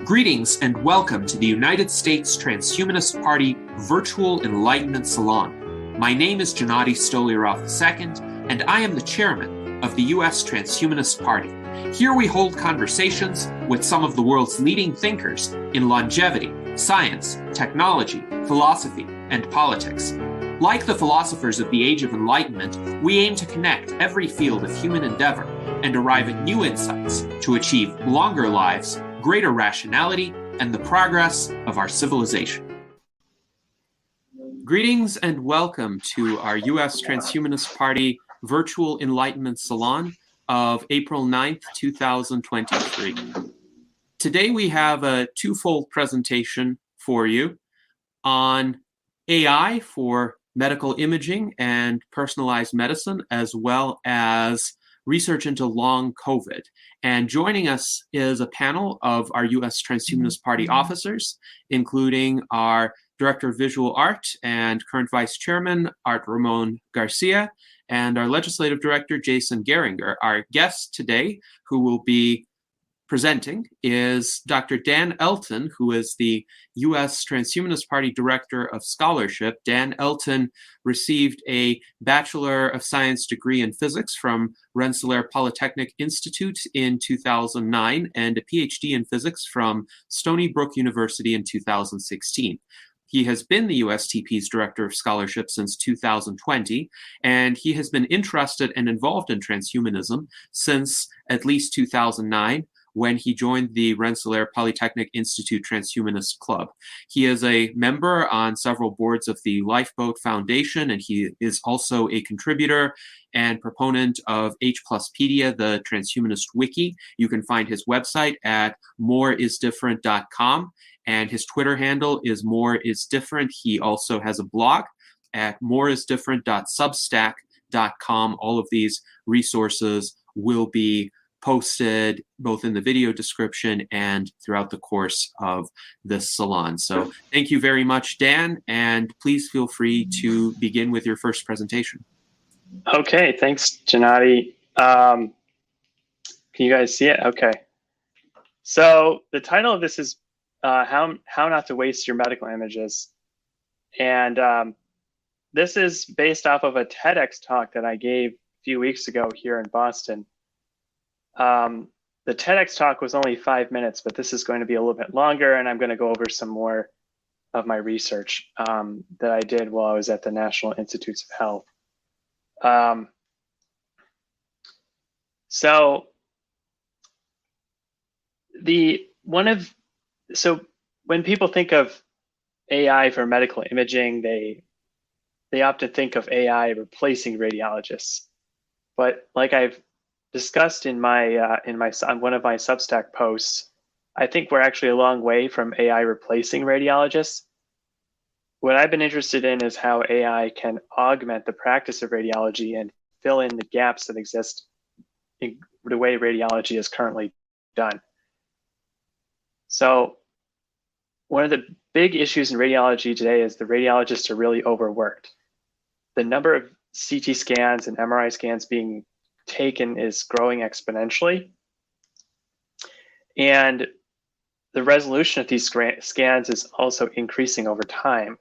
Greetings and welcome to the United States Transhumanist Party Virtual Enlightenment Salon. My name is Gennady Stolyarov II, and I am the chairman of the U.S. Transhumanist Party. Here we hold conversations with some of the world's leading thinkers in longevity, science, technology, philosophy, and politics. Like the philosophers of the Age of Enlightenment, we aim to connect every field of human endeavor and arrive at new insights to achieve longer lives, greater rationality, and the progress of our civilization. Greetings and welcome to our U.S. Transhumanist Party Virtual Enlightenment Salon of April 9th, 2023. Today we have a twofold presentation for you on AI for medical imaging and personalized medicine, as well as research into long COVID. And joining us is a panel of our U.S. Transhumanist Party officers, including our Director of Visual Art and current Vice Chairman, Art Ramon Garcia, and our Legislative Director, Jason Geringer. Our guest today, who will be presenting, is Dr. Dan Elton, who is the U.S. Transhumanist Party Director of Scholarship. Dan Elton received a Bachelor of Science degree in physics from Rensselaer Polytechnic Institute in 2009 and a PhD in physics from Stony Brook University in 2016. He has been the USTP's Director of Scholarship since 2020, and he has been interested and involved in transhumanism since at least 2009, when he joined the Rensselaer Polytechnic Institute Transhumanist Club. He is a member on several boards of the Lifeboat Foundation, and he is also a contributor and proponent of H+pedia, the transhumanist wiki. You can find his website at moreisdifferent.com, and his Twitter handle is moreisdifferent. He also has a blog at moreisdifferent.substack.com. All of these resources will be posted both in the video description and throughout the course of this salon. So thank you very much, Dan, and please feel free to begin with your first presentation. Okay, thanks, Gennady. Can you guys see it? Okay. So the title of this is how not to waste your medical images. And this is based off of a TEDx talk that I gave a few weeks ago here in Boston. The TEDx talk was only 5 minutes, but this is going to be a little bit longer, and I'm going to go over some more of my research that I did while I was at the National Institutes of Health. So when people think of AI for medical imaging, they often think of AI replacing radiologists. But like I've discussed in my on one of my Substack posts, I think we're actually a long way from AI replacing radiologists. What I've been interested in is how AI can augment the practice of radiology and fill in the gaps that exist in the way radiology is currently done. So one of the big issues in radiology today is the radiologists are really overworked. The number of CT scans and MRI scans being taken is growing exponentially. And the resolution of these scans is also increasing over time.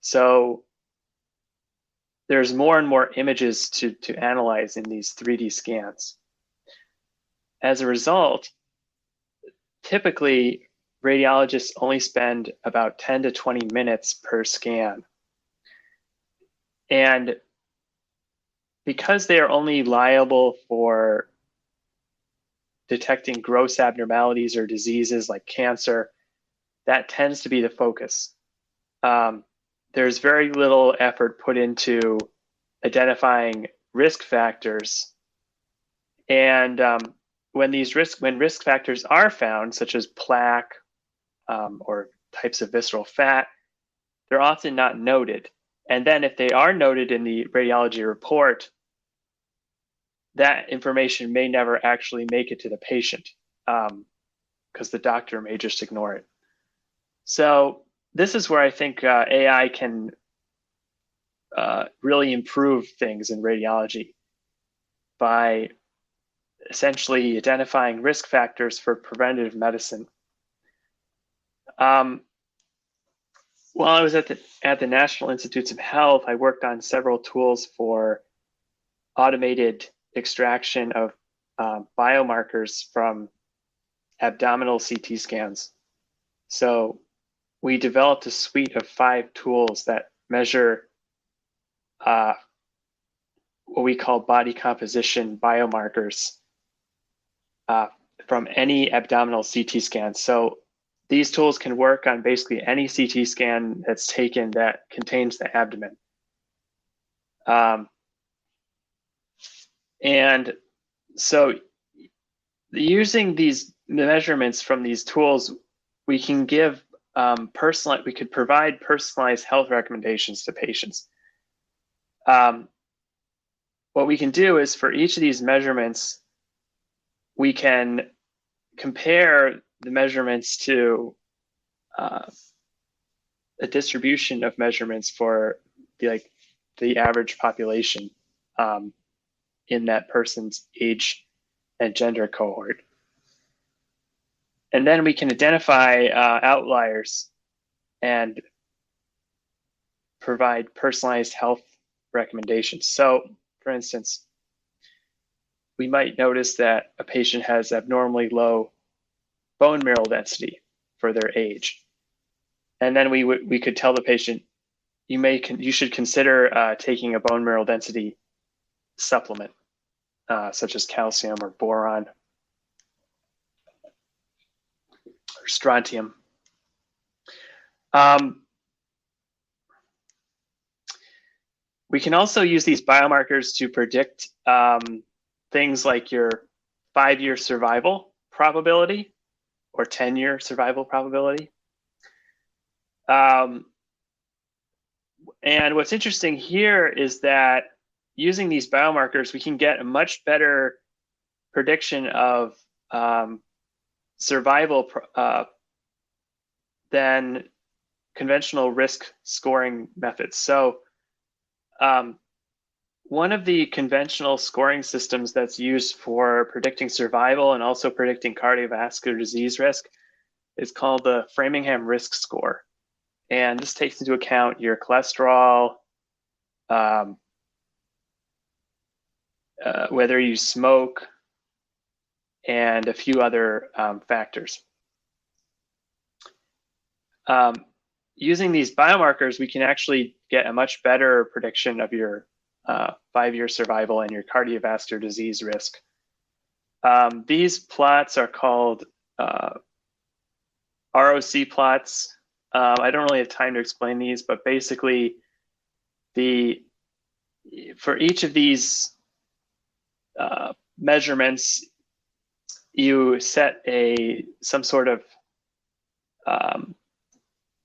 So there's more and more images to analyze in these 3D scans. As a result, typically radiologists only spend about 10 to 20 minutes per scan. And because they are only liable for detecting gross abnormalities or diseases like cancer, that tends to be the focus. There's very little effort put into identifying risk factors. And when risk factors are found, such as plaque or types of visceral fat, they're often not noted. And then if they are noted in the radiology report, that information may never actually make it to the patient because the doctor may just ignore it. So this is where I think AI can really improve things in radiology by essentially identifying risk factors for preventative medicine. While I was at the National Institutes of Health, I worked on several tools for automated extraction of biomarkers from abdominal CT scans. So we developed a suite of 5 tools that measure what we call body composition biomarkers from any abdominal CT scan. So these tools can work on basically any CT scan that's taken that contains the abdomen. And so using the measurements from these tools, we can give we could provide personalized health recommendations to patients. What we can do is for each of these measurements, we can compare the measurements to a distribution of measurements for the average population in that person's age and gender cohort. And then we can identify outliers and provide personalized health recommendations. So, for instance, we might notice that a patient has abnormally low bone mineral density for their age. And then we could tell the patient, you should consider taking a bone mineral density supplement, such as calcium or boron or strontium. We can also use these biomarkers to predict things like your 5-year survival probability or 10-year survival probability. And what's interesting here is that using these biomarkers, we can get a much better prediction of survival than conventional risk scoring methods. So one of the conventional scoring systems that's used for predicting survival and also predicting cardiovascular disease risk is called the Framingham Risk Score. And this takes into account your cholesterol, whether you smoke, and a few other factors. Using these biomarkers, we can actually get a much better prediction of your 5-year survival and your cardiovascular disease risk. These plots are called ROC plots. I don't really have time to explain these, but basically, for each of these measurements, you set some sort of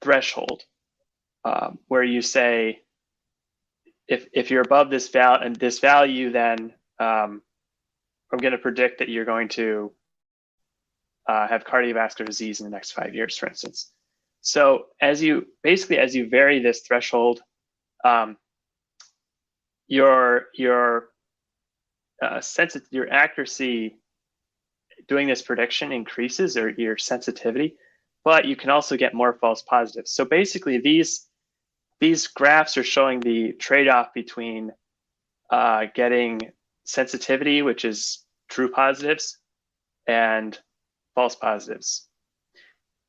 threshold where you say, if you're above this value, then I'm going to predict that you're going to have cardiovascular disease in the next 5 years, for instance. So as you vary this threshold, your accuracy doing this prediction increases, or your sensitivity, but you can also get more false positives. So basically, these graphs are showing the trade-off between getting sensitivity, which is true positives, and false positives.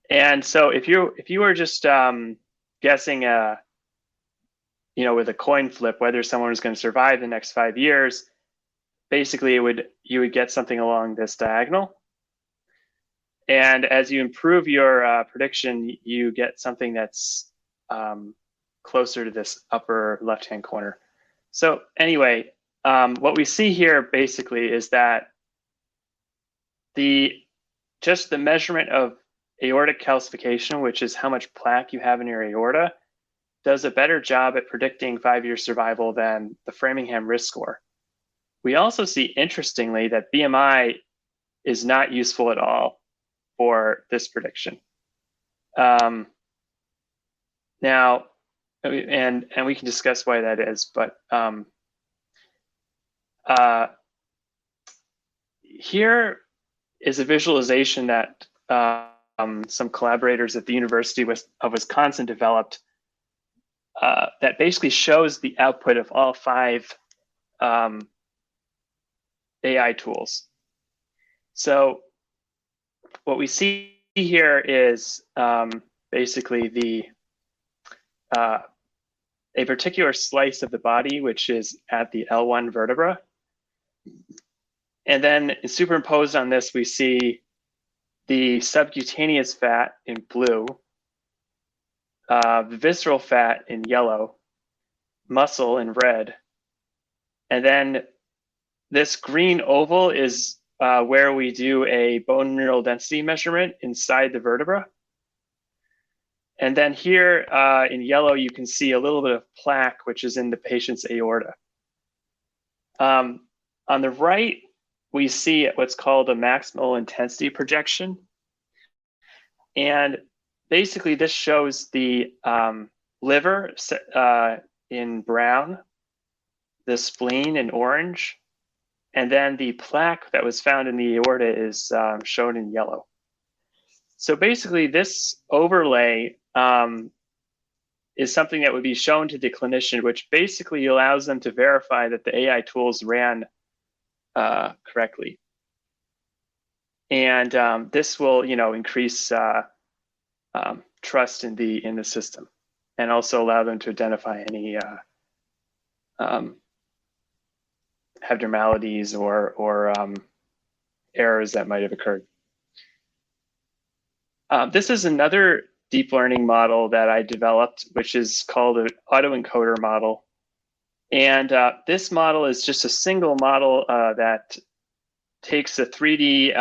And so if you were just guessing with a coin flip whether someone was going to survive the next 5 years, basically you would get something along this diagonal. And as you improve your prediction, you get something that's closer to this upper left-hand corner. So anyway, what we see here basically is that just the measurement of aortic calcification, which is how much plaque you have in your aorta, does a better job at predicting 5-year survival than the Framingham Risk Score. We also see, interestingly, that BMI is not useful at all for this prediction. Now, and we can discuss why that is, but here is a visualization that some collaborators at the University of Wisconsin developed that basically shows the output of all 5 AI tools. So what we see here is basically a particular slice of the body, which is at the L1 vertebra. And then superimposed on this, we see the subcutaneous fat in blue, the visceral fat in yellow, muscle in red. And then this green oval is where we do a bone mineral density measurement inside the vertebra. And then here in yellow, you can see a little bit of plaque, which is in the patient's aorta. On the right, we see what's called a maximal intensity projection. And basically, this shows the liver in brown, the spleen in orange, and then the plaque that was found in the aorta is shown in yellow. So basically, this overlay is something that would be shown to the clinician, which basically allows them to verify that the AI tools ran correctly. And this will, increase trust in the system, and also allow them to identify any abnormalities or errors that might have occurred. This is another deep learning model that I developed, which is called an autoencoder model. And this model is just a single model that takes a 3D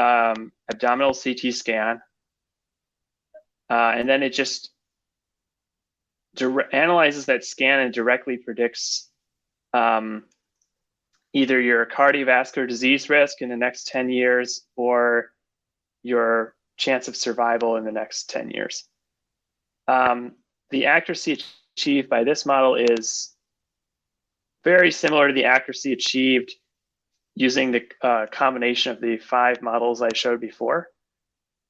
abdominal CT scan, and then it just analyzes that scan and directly predicts either your cardiovascular disease risk in the next 10 years or your chance of survival in the next 10 years. The accuracy achieved by this model is very similar to the accuracy achieved using the combination of the 5 models I showed before.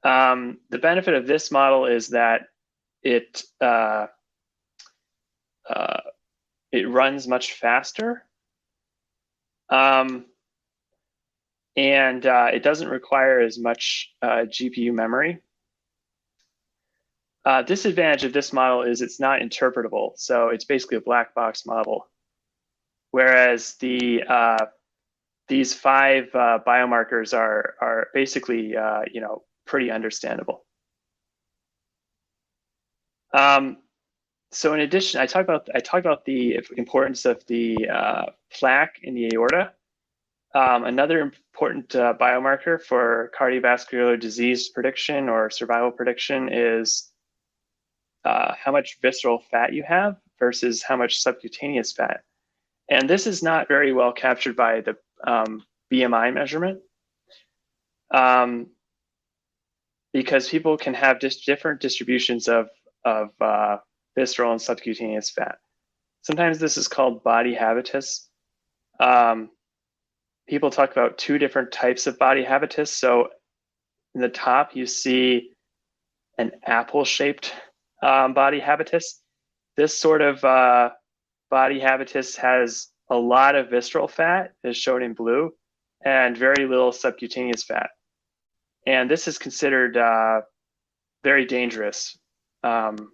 The benefit of this model is that it runs much faster, and it doesn't require as much GPU memory. Disadvantage of this model is it's not interpretable, so it's basically a black box model. Whereas these 5 biomarkers are basically pretty understandable. So in addition, I talked about the importance of the plaque in the aorta. Another important biomarker for cardiovascular disease prediction or survival prediction is how much visceral fat you have versus how much subcutaneous fat. And this is not very well captured by the BMI measurement, because people can have different distributions of visceral and subcutaneous fat. Sometimes this is called body habitus. People talk about 2 different types of body habitus. So in the top, you see an apple-shaped body habitus. This sort of body habitus has a lot of visceral fat, as shown in blue, and very little subcutaneous fat. And this is considered very dangerous from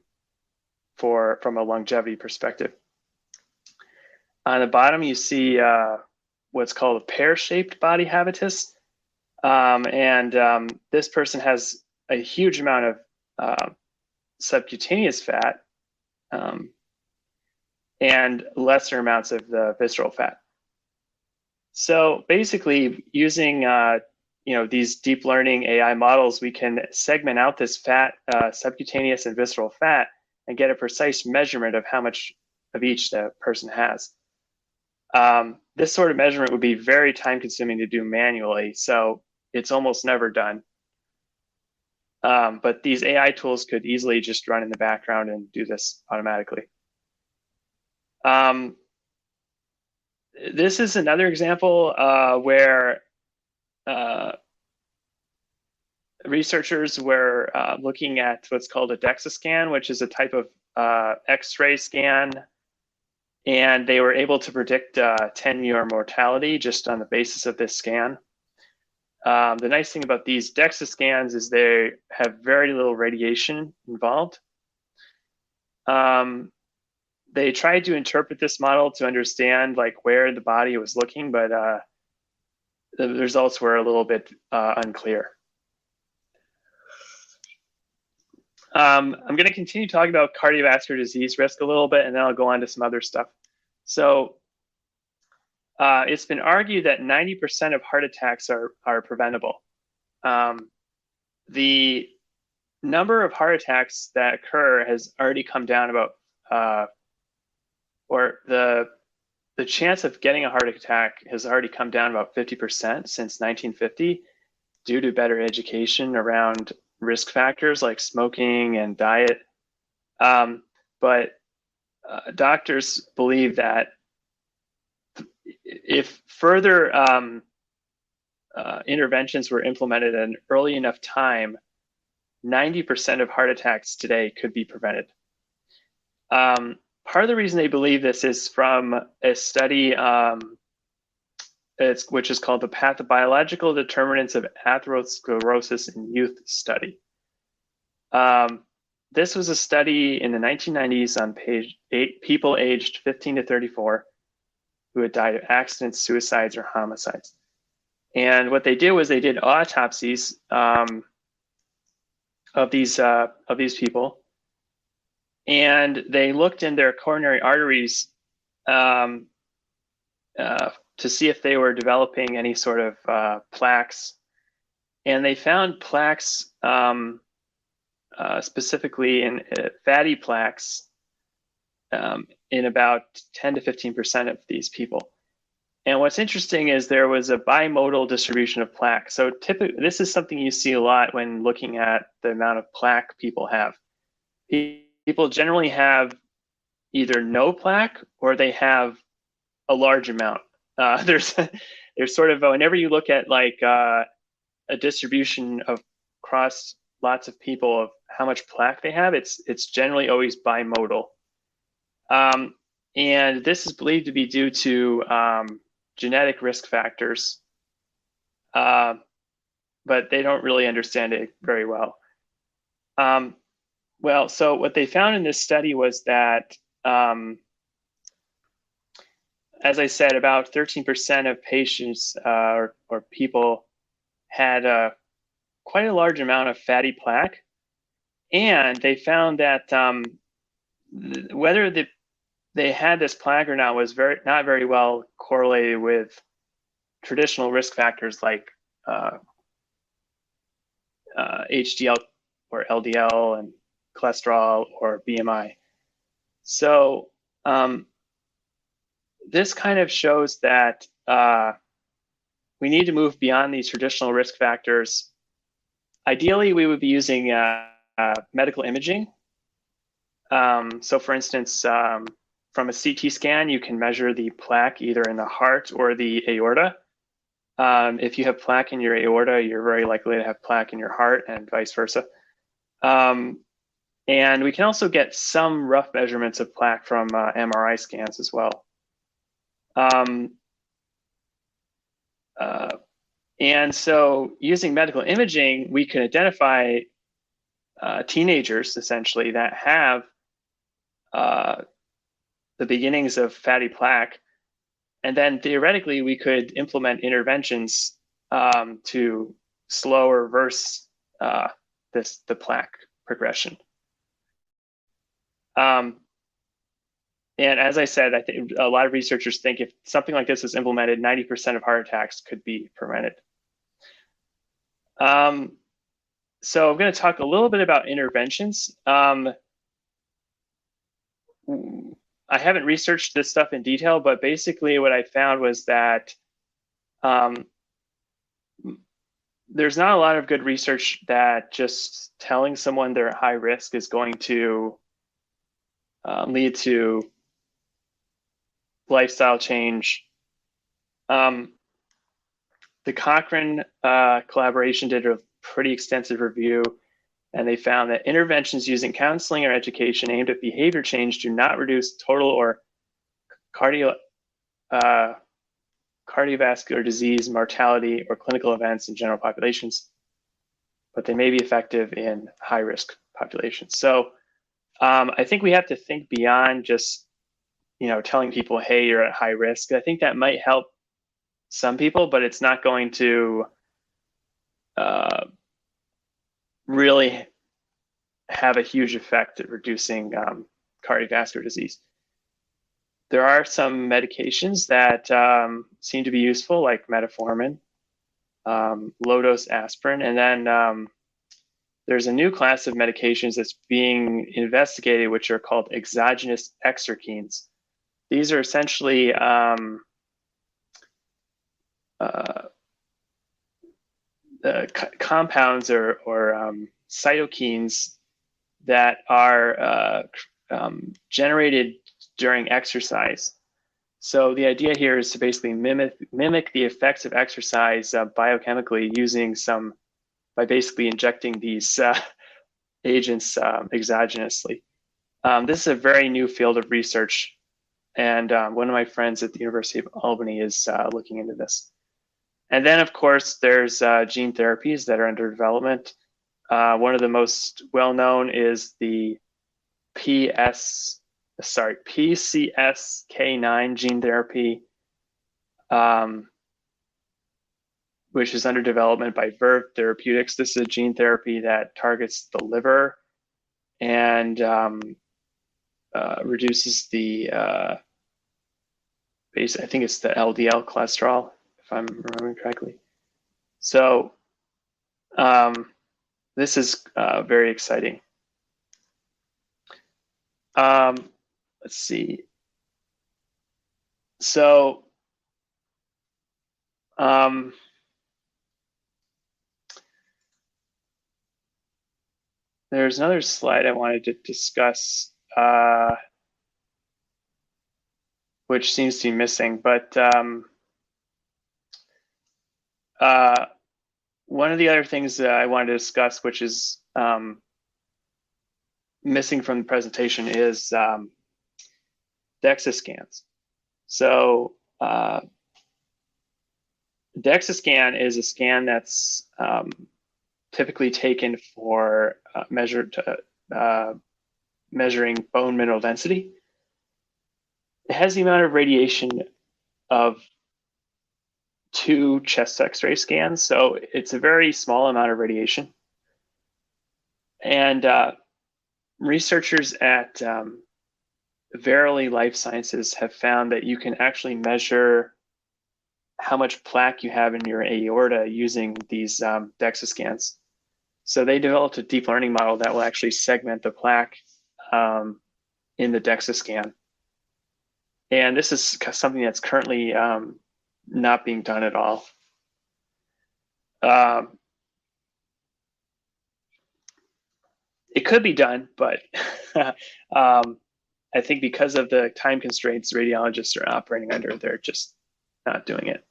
a longevity perspective. On the bottom, you see what's called a pear-shaped body habitus. This person has a huge amount of subcutaneous fat and lesser amounts of the visceral fat. So basically, using these deep learning AI models, we can segment out this fat, subcutaneous and visceral fat, and get a precise measurement of how much of each the person has. This sort of measurement would be very time consuming to do manually, so it's almost never done. But these AI tools could easily just run in the background and do this automatically. This is another example where researchers were looking at what's called a DEXA scan, which is a type of X-ray scan, and they were able to predict 10-year mortality just on the basis of this scan. The nice thing about these DEXA scans is they have very little radiation involved. They tried to interpret this model to understand like where the body was looking, but the results were a little bit unclear. I'm going to continue talking about cardiovascular disease risk a little bit, and then I'll go on to some other stuff. So it's been argued that 90% of heart attacks are preventable. The number of heart attacks that occur has already come down about, or the chance of getting a heart attack has already come down about 50% since 1950 due to better education around risk factors like smoking and diet. But doctors believe that if further interventions were implemented at an early enough time, 90% of heart attacks today could be prevented. Part of the reason they believe this is from a study which is called the Pathobiological Determinants of Atherosclerosis in Youth study. This was a study in the 1990s on people aged 15 to 34 who had died of accidents, suicides, or homicides. And what they did was they did autopsies of these people, and they looked in their coronary arteries to see if they were developing any sort of plaques. And they found plaques, specifically in fatty plaques, in about 10 to 15% of these people. And what's interesting is there was a bimodal distribution of plaque. So typically, this is something you see a lot when looking at the amount of plaque people have. People generally have either no plaque or they have a large amount. There's sort of, whenever you look at like a distribution of across lots of people of how much plaque they have, it's generally always bimodal. And this is believed to be due to genetic risk factors, but they don't really understand it very well. Well, so what they found in this study was that, as I said, about 13% of patients or people had quite a large amount of fatty plaque. And they found that whether they had this plaque or not was not very well correlated with traditional risk factors like HDL or LDL and cholesterol or BMI. So this kind of shows that we need to move beyond these traditional risk factors. Ideally, we would be using medical imaging. So for instance, from a CT scan, you can measure the plaque either in the heart or the aorta. If you have plaque in your aorta, you're very likely to have plaque in your heart and vice versa. And we can also get some rough measurements of plaque from MRI scans as well. And so using medical imaging, we can identify teenagers essentially that have the beginnings of fatty plaque. And then theoretically, we could implement interventions to slow or reverse the plaque progression. And as I said, I think a lot of researchers think if something like this is implemented, 90% of heart attacks could be prevented. So I'm going to talk a little bit about interventions. I haven't researched this stuff in detail, but basically what I found was that there's not a lot of good research that just telling someone they're at high risk is going to lead to lifestyle change. The Cochrane collaboration did a pretty extensive review, and they found that interventions using counseling or education aimed at behavior change do not reduce total or cardiovascular disease, mortality, or clinical events in general populations, but they may be effective in high-risk populations. So I think we have to think beyond just, telling people, hey, you're at high risk. I think that might help some people, but it's not going to really have a huge effect at reducing cardiovascular disease. There are some medications that seem to be useful, like metformin, low-dose aspirin, and then there's a new class of medications that's being investigated, which are called exogenous exerkines. These are essentially compounds or cytokines that are generated during exercise. So the idea here is to basically mimic the effects of exercise biochemically by basically injecting these agents exogenously. This is a very new field of research, and one of my friends at the University of Albany is looking into this. And then, of course, there's gene therapies that are under development. One of the most well-known is the PCSK9 gene therapy, which is under development by Verve Therapeutics. This is a gene therapy that targets the liver and reduces the I think it's the LDL cholesterol, if I'm remembering correctly. So this is very exciting. Let's see. So there's another slide I wanted to discuss, which seems to be missing, but one of the other things that I wanted to discuss, which is missing from the presentation, is DEXA scans. So DEXA scan is a scan that's typically taken for measuring bone mineral density. It has the amount of radiation of 2 chest X-ray scans, so it's a very small amount of radiation. And researchers at Verily Life Sciences have found that you can actually measure how much plaque you have in your aorta using these DEXA scans. So they developed a deep learning model that will actually segment the plaque in the DEXA scan. And this is something that's currently not being done at all. It could be done, but I think because of the time constraints radiologists are operating under, they're just not doing it.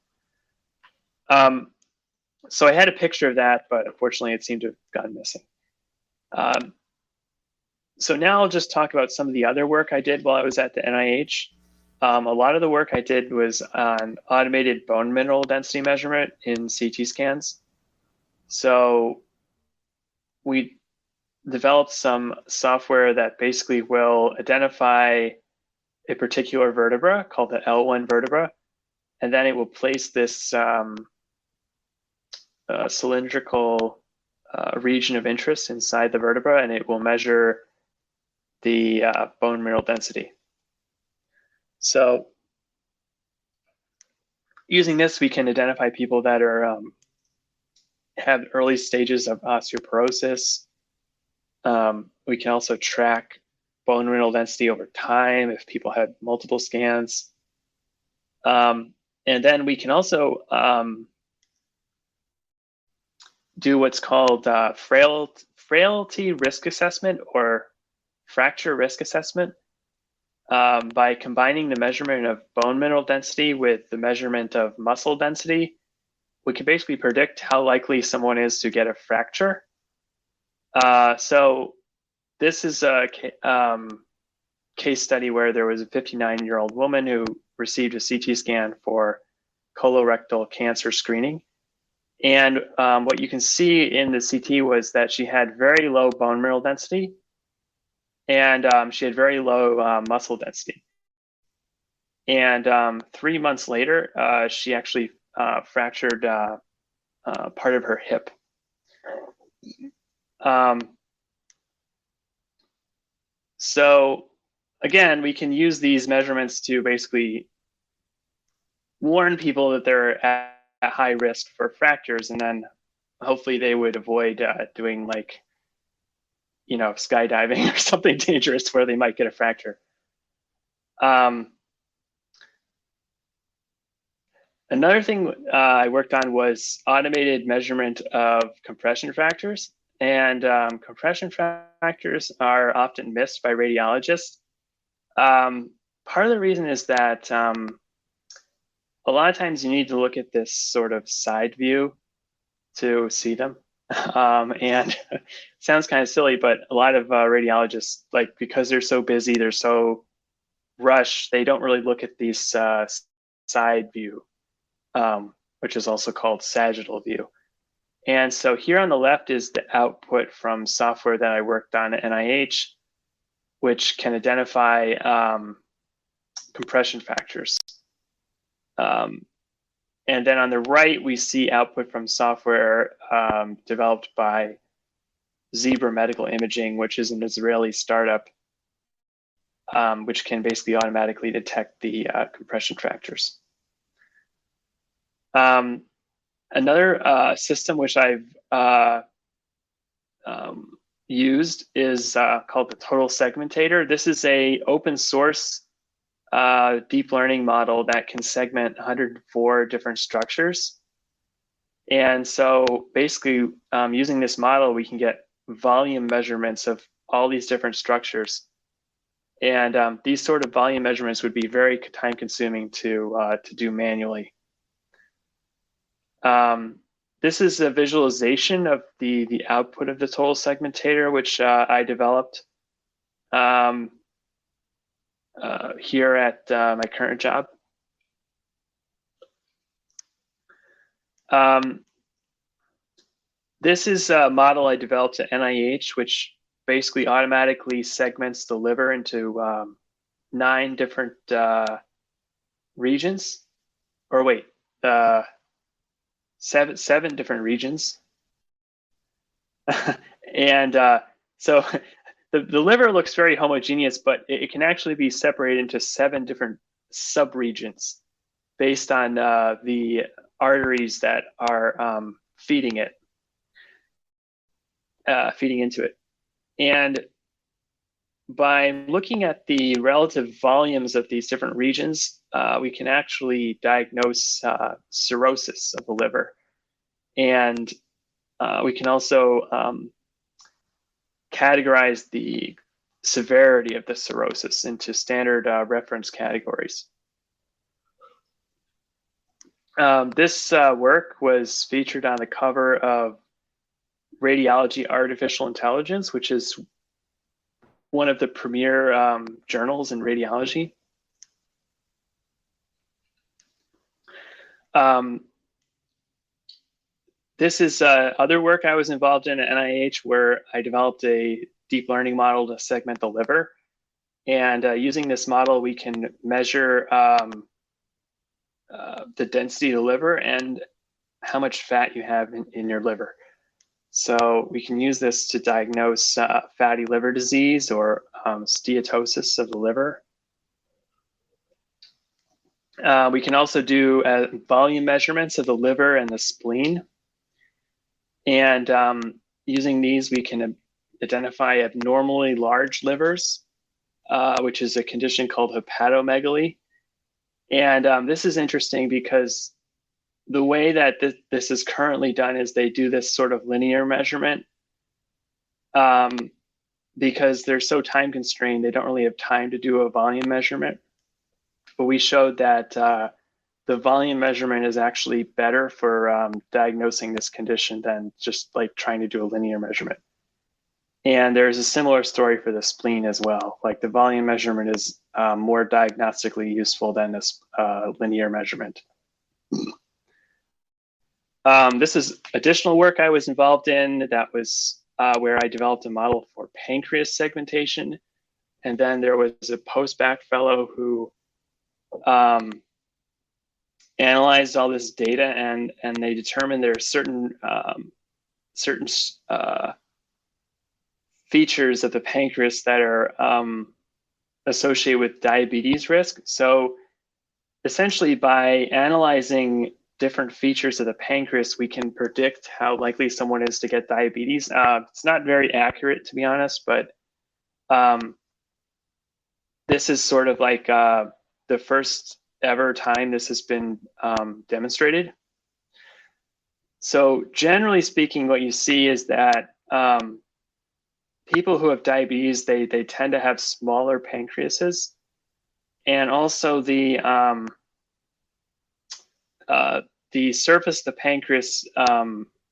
So I had a picture of that, but unfortunately it seemed to have gone missing. So now I'll just talk about some of the other work I did while I was at the NIH. A lot of the work I did was on automated bone mineral density measurement in CT scans. So we developed some software that basically will identify a particular vertebra called the L1 vertebra, and then it will place this cylindrical region of interest inside the vertebra, and it will measure the bone mineral density. So using this, we can identify people that are have early stages of osteoporosis. We can also track bone mineral density over time if people had multiple scans. And then we can also do what's called frailty risk assessment or fracture risk assessment by combining the measurement of bone mineral density with the measurement of muscle density. we can basically predict how likely someone is to get a fracture. So this is a case study where there was a 59-year-old woman who received a CT scan for colorectal cancer screening. And what you can see in the CT was that she had very low bone mineral density, and she had very low muscle density. And 3 months later, she actually fractured part of her hip. So again, we can use these measurements to basically warn people that they're at high risk for fractures, and then hopefully they would avoid doing, like, skydiving or something dangerous where they might get a fracture. Another thing I worked on was automated measurement of compression fractures. And compression fractures are often missed by radiologists. Part of the reason is that a lot of times you need to look at this sort of side view to see them. And it sounds kind of silly, but a lot of radiologists, like, because they're so busy, they're so rushed, they don't really look at these side view, which is also called sagittal view. And so here on the left is the output from software that I worked on at NIH, which can identify compression fractures. And then on the right, we see output from software developed by Zebra Medical Imaging, which is an Israeli startup, which can basically automatically detect the compression fractures. Another system which I've used is called the Total Segmentator. This is a open source deep learning model that can segment 104 different structures. And so basically, using this model, we can get volume measurements of all these different structures. And these sort of volume measurements would be very time consuming to do manually. This is a visualization of the output of the Total Segmentator, which I developed here at my current job. This is a model I developed at NIH, which basically automatically segments the liver into 9 different regions, or wait, seven different regions. And so the liver looks very homogeneous, but it can actually be separated into 7 different subregions based on the arteries that are feeding into it. And by looking at the relative volumes of these different regions, we can actually diagnose cirrhosis of the liver. And we can also categorize the severity of the cirrhosis into standard reference categories. This work was featured on the cover of Radiology Artificial Intelligence, which is one of the premier journals in radiology. This is other work I was involved in at NIH, where I developed a deep learning model to segment the liver. And using this model, we can measure the density of the liver and how much fat you have in your liver. So we can use this to diagnose fatty liver disease or steatosis of the liver. We can also do volume measurements of the liver and the spleen. And using these, we can identify abnormally large livers, which is a condition called hepatomegaly. And this is interesting because the way that this is currently done is they do this sort of linear measurement because they're so time constrained, they don't really have time to do a volume measurement. But we showed that the the volume measurement is actually better for diagnosing this condition than just like trying to do a linear measurement. And there's a similar story for the spleen as well. Like the volume measurement is more diagnostically useful than this linear measurement. This is additional work I was involved in. That was where I developed a model for pancreas segmentation. And then there was a post-bac fellow who analyzed all this data, and they determined there are certain features of the pancreas that are associated with diabetes risk. So essentially, by analyzing different features of the pancreas, we can predict how likely someone is to get diabetes. It's not very accurate, to be honest, but this is sort of like the first ever time this has been demonstrated. So generally speaking, what you see is that people who have diabetes, they tend to have smaller pancreases, and also the surface of the pancreas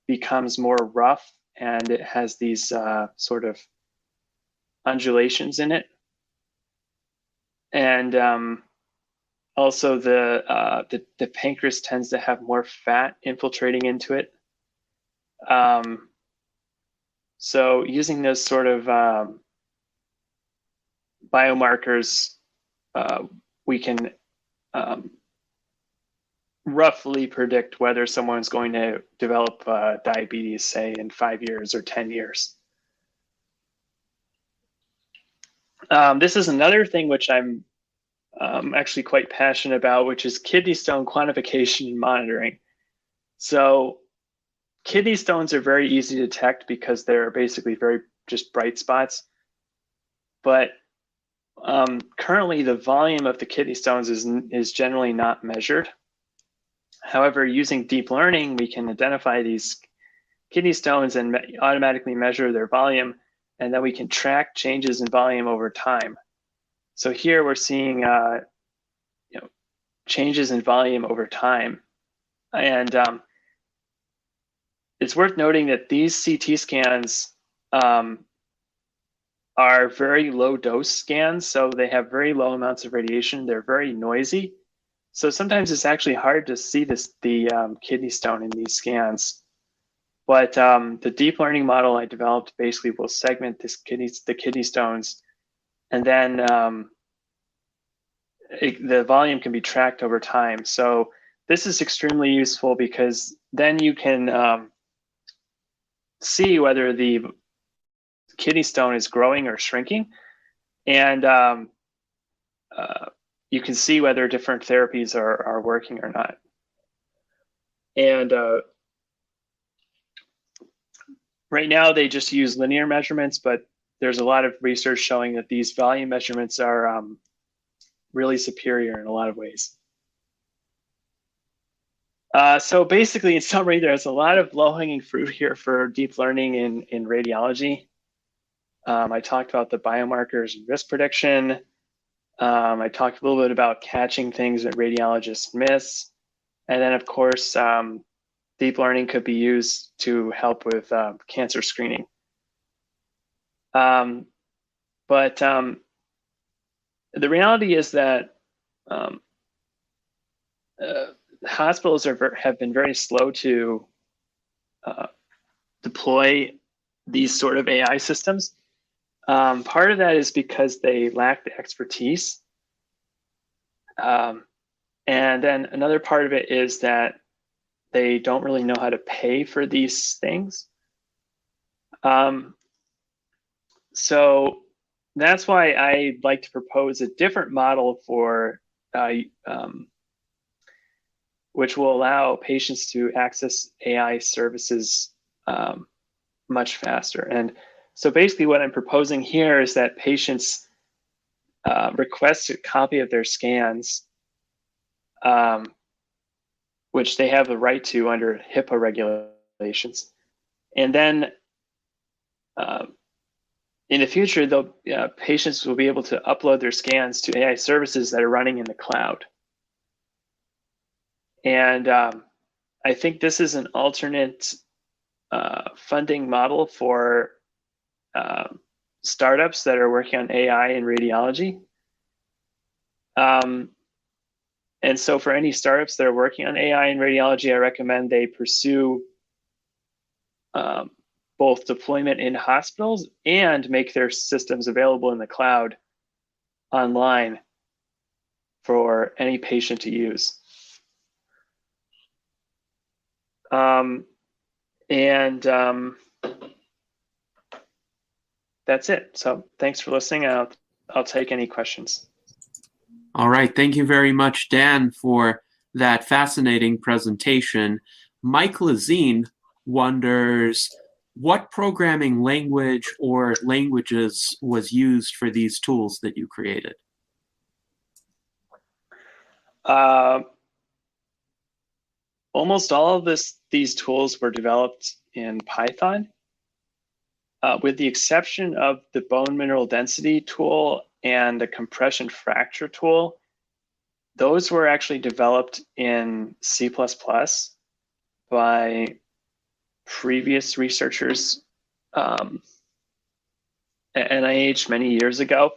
becomes more rough, and it has these sort of undulations in it. And also the pancreas tends to have more fat infiltrating into it. So using those sort of biomarkers, we can roughly predict whether someone's going to develop diabetes, say, in 5 years or 10 years. This is another thing which I'm actually quite passionate about, which is kidney stone quantification and monitoring. So kidney stones are very easy to detect because they're basically very just bright spots. But currently the volume of the kidney stones is generally not measured. However, using deep learning, we can identify these kidney stones and automatically measure their volume, and then we can track changes in volume over time. So here we're seeing changes in volume over time. And it's worth noting that these CT scans are very low dose scans, so they have very low amounts of radiation. They're very noisy. So sometimes it's actually hard to see the kidney stone in these scans. But the deep learning model I developed basically will segment the kidney stones, and then the volume can be tracked over time. So this is extremely useful because then you can see whether the kidney stone is growing or shrinking, and you can see whether different therapies are working or not. And right now they just use linear measurements, but there's a lot of research showing that these volume measurements are really superior in a lot of ways. So basically, in summary, there's a lot of low-hanging fruit here for deep learning in radiology. I talked about the biomarkers and risk prediction. I talked a little bit about catching things that radiologists miss. And then, of course, deep learning could be used to help with cancer screening. But the reality is that hospitals have been very slow to deploy these sort of AI systems. Part of that is because they lack the expertise. And then another part of it is that they don't really know how to pay for these things. So that's why I'd like to propose a different model for which will allow patients to access AI services much faster. And so basically what I'm proposing here is that patients request a copy of their scans, which they have the right to under HIPAA regulations. And then in the future, patients will be able to upload their scans to AI services that are running in the cloud. And I think this is an alternate funding model for startups that are working on AI in radiology. And so for any startups that are working on AI in radiology, I recommend they pursue both deployment in hospitals and make their systems available in the cloud online for any patient to use. That's it. So thanks for listening. I'll take any questions. All right. Thank you very much, Dan, for that fascinating presentation. Mike Lazine wonders what programming language or languages was used for these tools that you created? Almost all of these tools were developed in Python, with the exception of the bone mineral density tool and the compression fracture tool. Those were actually developed in C++ by previous researchers at NIH many years ago.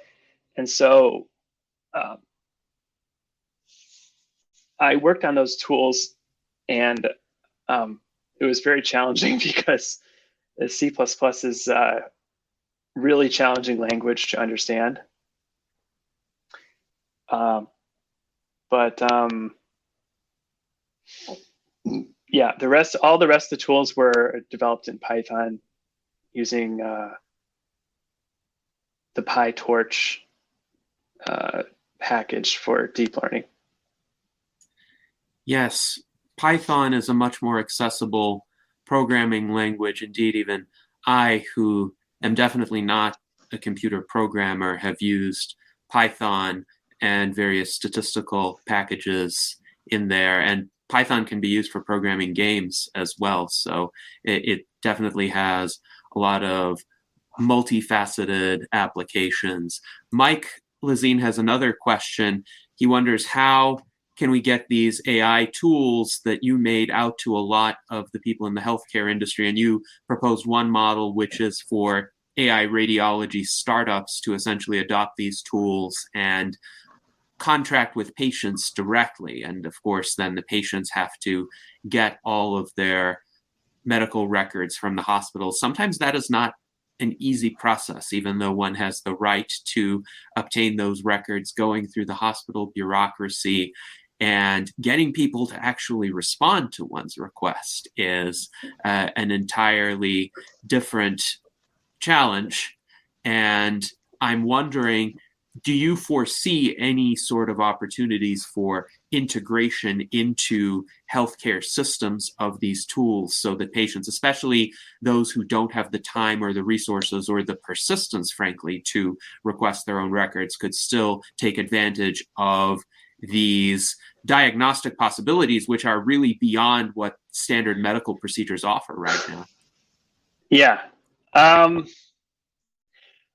And so I worked on those tools, and it was very challenging because the C++ is a really challenging language to understand. Yeah, all the rest of the tools were developed in Python using the PyTorch package for deep learning. Yes, Python is a much more accessible programming language. Indeed, even I, who am definitely not a computer programmer, have used Python and various statistical packages in there. And Python can be used for programming games as well. So it definitely has a lot of multifaceted applications. Mike Lazine has another question. He wonders, how can we get these AI tools that you made out to a lot of the people in the healthcare industry? And you proposed one model, which is for AI radiology startups to essentially adopt these tools and contract with patients directly. And of course, then the patients have to get all of their medical records from the hospital. Sometimes that is not an easy process, even though one has the right to obtain those records. Going through the hospital bureaucracy and getting people to actually respond to one's request is an entirely different challenge. And I'm wondering, do you foresee any sort of opportunities for integration into healthcare systems of these tools so that patients, especially those who don't have the time or the resources or the persistence, frankly, to request their own records, could still take advantage of these diagnostic possibilities, which are really beyond what standard medical procedures offer right now? Yeah.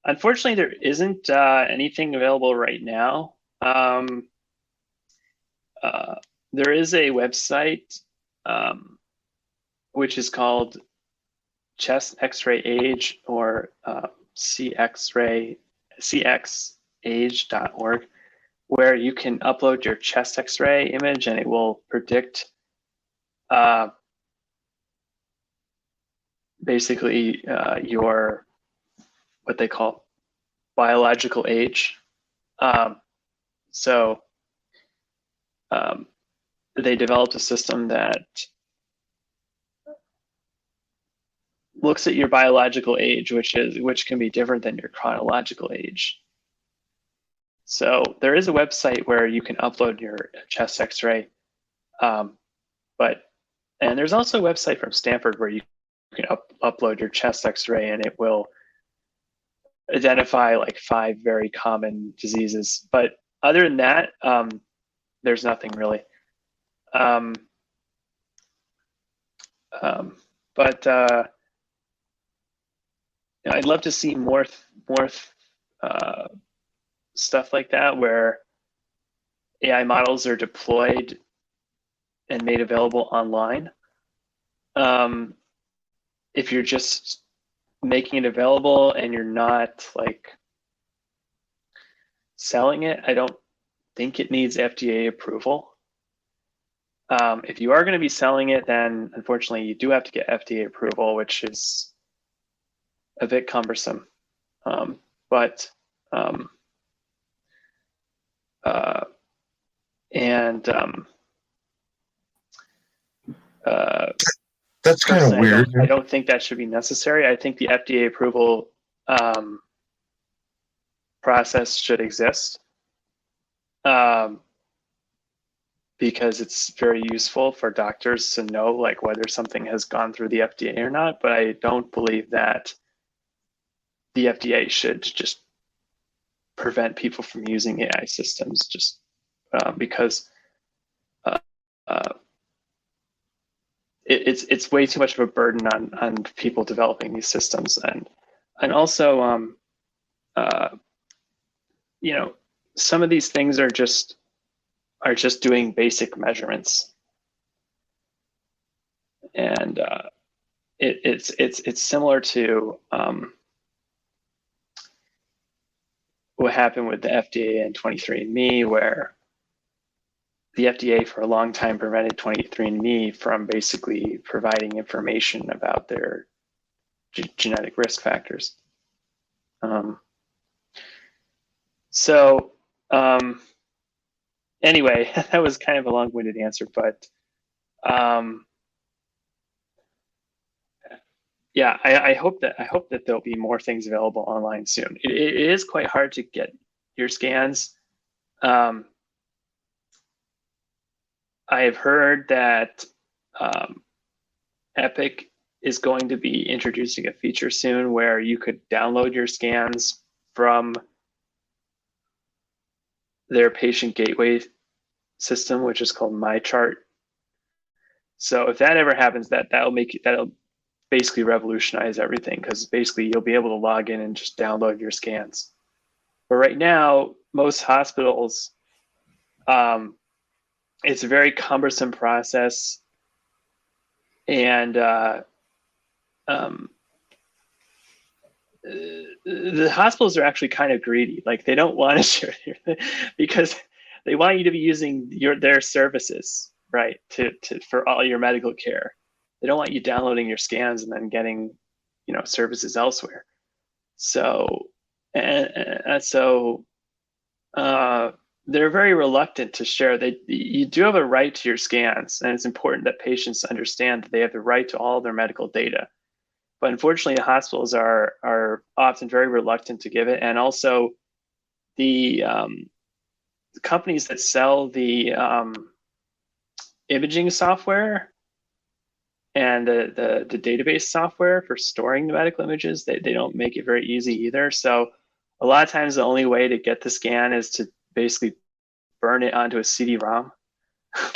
Unfortunately, there isn't anything available right now. There is a website which is called Chest X-ray Age, or cxage.org, where you can upload your chest X-ray image and it will predict basically your, what they call biological age. They developed a system that looks at your biological age, which can be different than your chronological age. So there is a website where you can upload your chest X-ray, and there's also a website from Stanford where you can upload your chest X-ray and it will identify like 5 very common diseases. But other than that, there's nothing really. I'd love to see more stuff like that, where AI models are deployed and made available online. If you're just making it available and you're not like selling it, I don't think it needs FDA approval. If you are going to be selling it, then unfortunately you do have to get FDA approval, which is a bit cumbersome. But That's kind of weird. I don't think that should be necessary. I think the FDA approval process should exist because it's very useful for doctors to know like whether something has gone through the FDA or not. But I don't believe that the FDA should just prevent people from using AI systems just because it's way too much of a burden on people developing these systems, and also you know, some of these things are just doing basic measurements, and it's similar to what happened with the FDA and 23andMe, where the FDA for a long time prevented 23andMe from basically providing information about their genetic risk factors. Anyway, that was kind of a long-winded answer, but yeah, I hope that there'll be more things available online soon. It is quite hard to get your scans. I have heard that Epic is going to be introducing a feature soon where you could download your scans from their patient gateway system, which is called MyChart. So if that ever happens, that'll basically revolutionize everything, because basically you'll be able to log in and just download your scans. But right now, most hospitals, it's a very cumbersome process, and the hospitals are actually kind of greedy. Like, they don't want to share because they want you to be using their services, right, for all your medical care. They don't want you downloading your scans and then getting, services elsewhere. So they're very reluctant to share. You do have a right to your scans, and it's important that patients understand that they have the right to all their medical data. But unfortunately, the hospitals are often very reluctant to give it, and also the companies that sell the imaging software and the database software for storing the medical images, they don't make it very easy either. So a lot of times the only way to get the scan is to basically burn it onto a CD-ROM.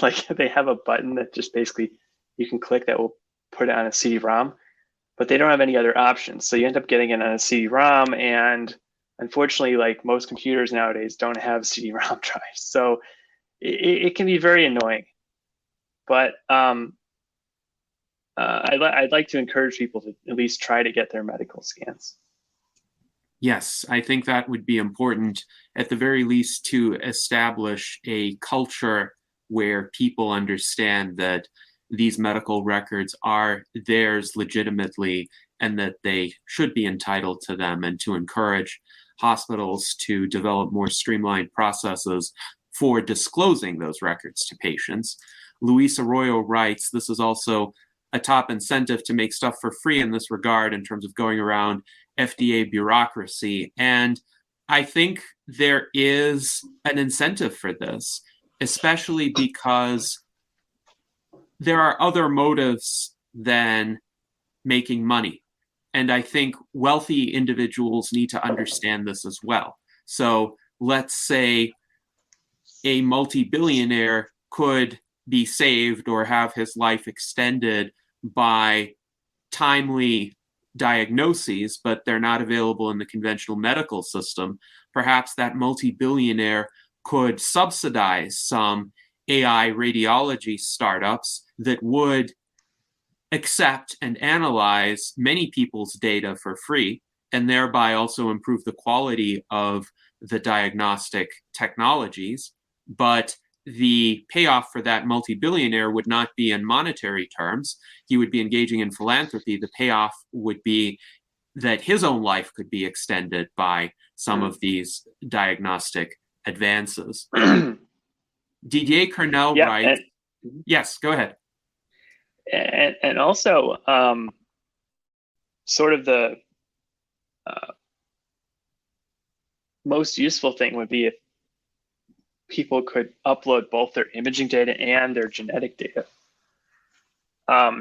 Like, they have a button that just basically you can click that will put it on a CD-ROM, but they don't have any other options. So you end up getting it on a CD-ROM, and unfortunately, like most computers nowadays don't have CD-ROM drives. So it can be very annoying. But I'd like to encourage people to at least try to get their medical scans. Yes, I think that would be important, at the very least, to establish a culture where people understand that these medical records are theirs legitimately and that they should be entitled to them, and to encourage hospitals to develop more streamlined processes for disclosing those records to patients. Luis Arroyo writes, this is also a top incentive to make stuff for free in this regard, in terms of going around FDA bureaucracy. And I think there is an incentive for this, especially because there are other motives than making money. And I think wealthy individuals need to understand this as well. So let's say a multi-billionaire could be saved or have his life extended by timely diagnoses, but they're not available in the conventional medical system. Perhaps that multi-billionaire could subsidize some AI radiology startups that would accept and analyze many people's data for free, and thereby also improve the quality of the diagnostic technologies. But the payoff for that multi-billionaire would not be in monetary terms. He would be engaging in philanthropy. The payoff would be that his own life could be extended by some of these diagnostic advances. Didier Cornell writes, yes, go ahead. And also, sort of the most useful thing would be if people could upload both their imaging data and their genetic data,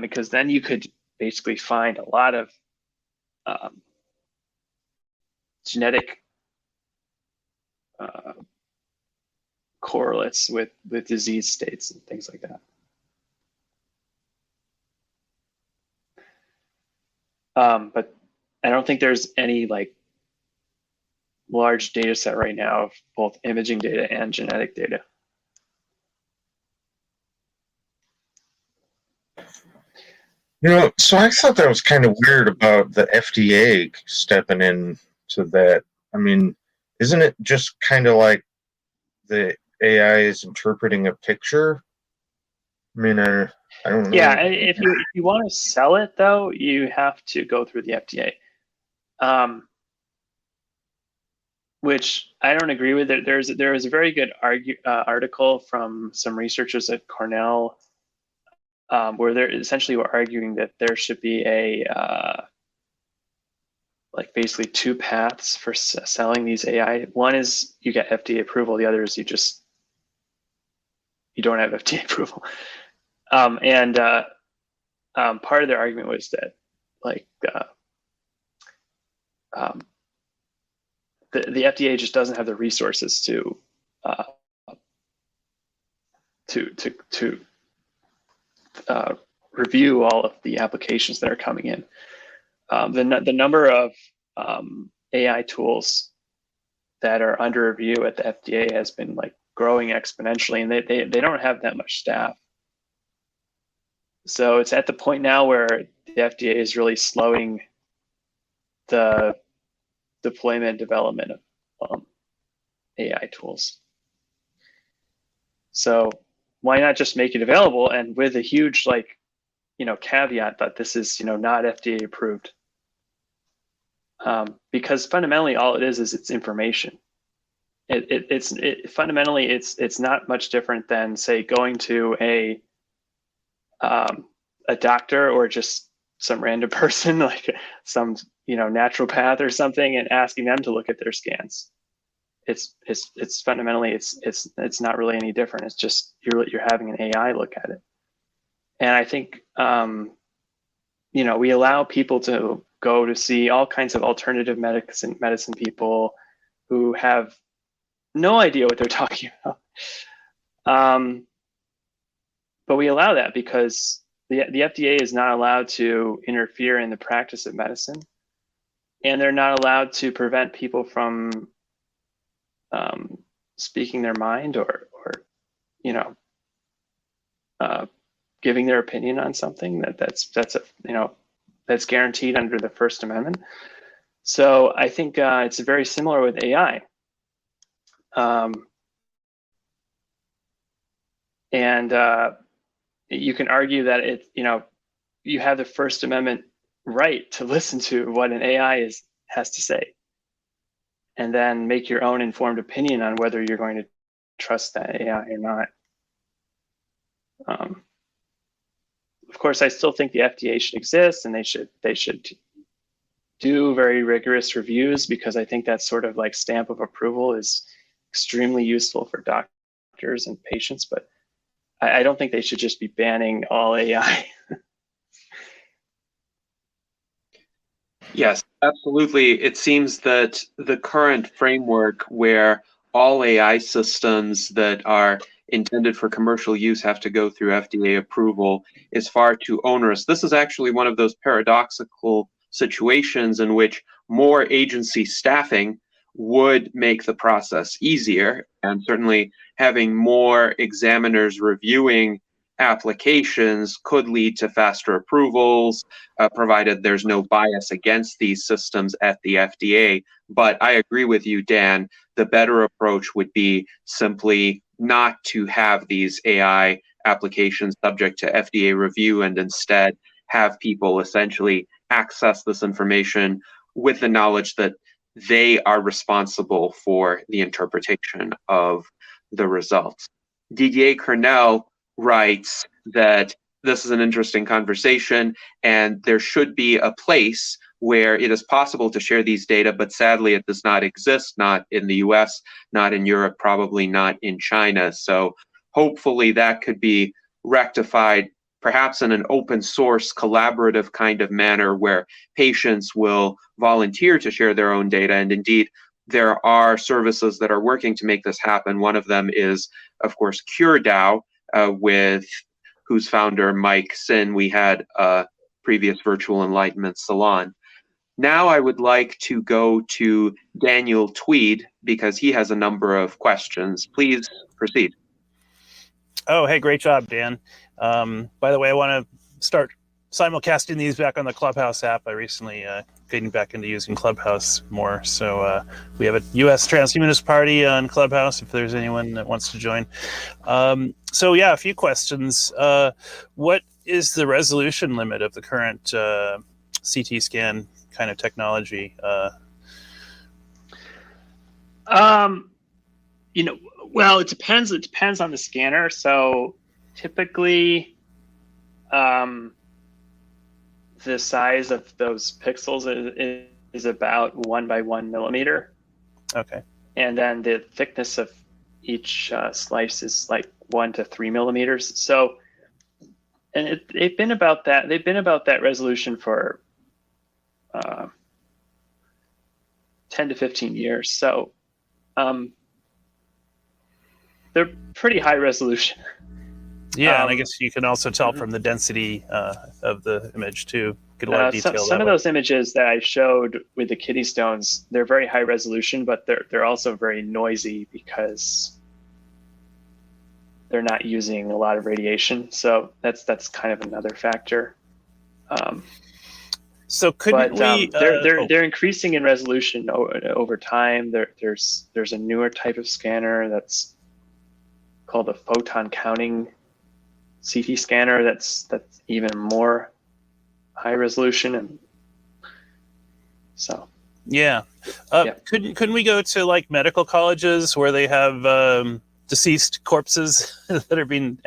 because then you could basically find a lot of genetic correlates with disease states and things like that. But I don't think there's any like large data set right now of both imaging data and genetic data. So I thought that was kind of weird about the FDA stepping in to that. I mean, isn't it just kind of like the AI is interpreting a picture? I mean, I don't know. Yeah, if you want to sell it though, you have to go through the FDA, which I don't agree with. There was a very good article from some researchers at Cornell, where they essentially were arguing that there should be a like basically two paths for selling these AI. One is you get FDA approval. The other is you don't have FDA approval. Part of their argument was that like the FDA just doesn't have the resources to review all of the applications that are coming in. The number of AI tools that are under review at the FDA has been like growing exponentially, and they don't have that much staff. So it's at the point now where the FDA is really slowing the deployment and development of AI tools. So why not just make it available, and with a huge caveat that this is not FDA approved, because fundamentally all it is it's information. Fundamentally it's not much different than, say, going to a doctor or just some random person, like some naturopath or something, and asking them to look at their scans. It's fundamentally it's not really any different. It's just you're having an AI look at it. And I think we allow people to go to see all kinds of alternative medicine people who have no idea what they're talking about. But we allow that because the FDA is not allowed to interfere in the practice of medicine, and they're not allowed to prevent people from speaking their mind or giving their opinion on something that's guaranteed under the First Amendment. So I think it's very similar with AI. You can argue that you have the First Amendment right to listen to what an AI has to say, and then make your own informed opinion on whether you're going to trust that AI or not. Of course, I still think the FDA should exist, and they should do very rigorous reviews, because I think that sort of like stamp of approval is extremely useful for doctors and patients. But I don't think they should just be banning all AI. Yes, absolutely. It seems that the current framework where all AI systems that are intended for commercial use have to go through FDA approval is far too onerous. This is actually one of those paradoxical situations in which more agency staffing would make the process easier, and certainly having more examiners reviewing applications could lead to faster approvals, provided there's no bias against these systems at the FDA. But I agree with you, Dan, the better approach would be simply not to have these AI applications subject to FDA review, and instead have people essentially access this information with the knowledge that they are responsible for the interpretation of the results. Didier Cornell writes that this is an interesting conversation, and there should be a place where it is possible to share these data, but sadly it does not exist, not in the US, not in Europe, probably not in China. So hopefully that could be rectified, perhaps in an open source collaborative kind of manner where patients will volunteer to share their own data. And indeed, there are services that are working to make this happen. One of them is, of course, CureDAO, with whose founder, Mike Sin, we had a previous Virtual Enlightenment Salon. Now I would like to go to Daniel Tweed because he has a number of questions. Please proceed. Oh, hey, great job, Dan. By the way, I want to start simulcasting these back on the Clubhouse app. I recently getting back into using Clubhouse more. So we have a U.S. Transhumanist Party on Clubhouse if there's anyone that wants to join. So yeah, a few questions. What is the resolution limit of the current CT scan kind of technology? Well, it depends. It depends on the scanner. So typically, the size of those pixels is about 1 by 1 millimeter. Okay. And then the thickness of each slice is like 1 to 3 millimeters. So, and they've been about that. They've been about that resolution for 10 to 15 years. So, they're pretty high resolution. Yeah, and I guess you can also tell from the density of the image too. Get a lot of detail. Some of those images that I showed with the kidney stones, they're very high resolution, but they're also very noisy because they're not using a lot of radiation. So that's kind of another factor. So couldn't we? They're increasing in resolution over time. There's a newer type of scanner that's called a photon counting CT scanner that's even more high resolution, and so yeah. Couldn't we go to like medical colleges where they have deceased corpses that are being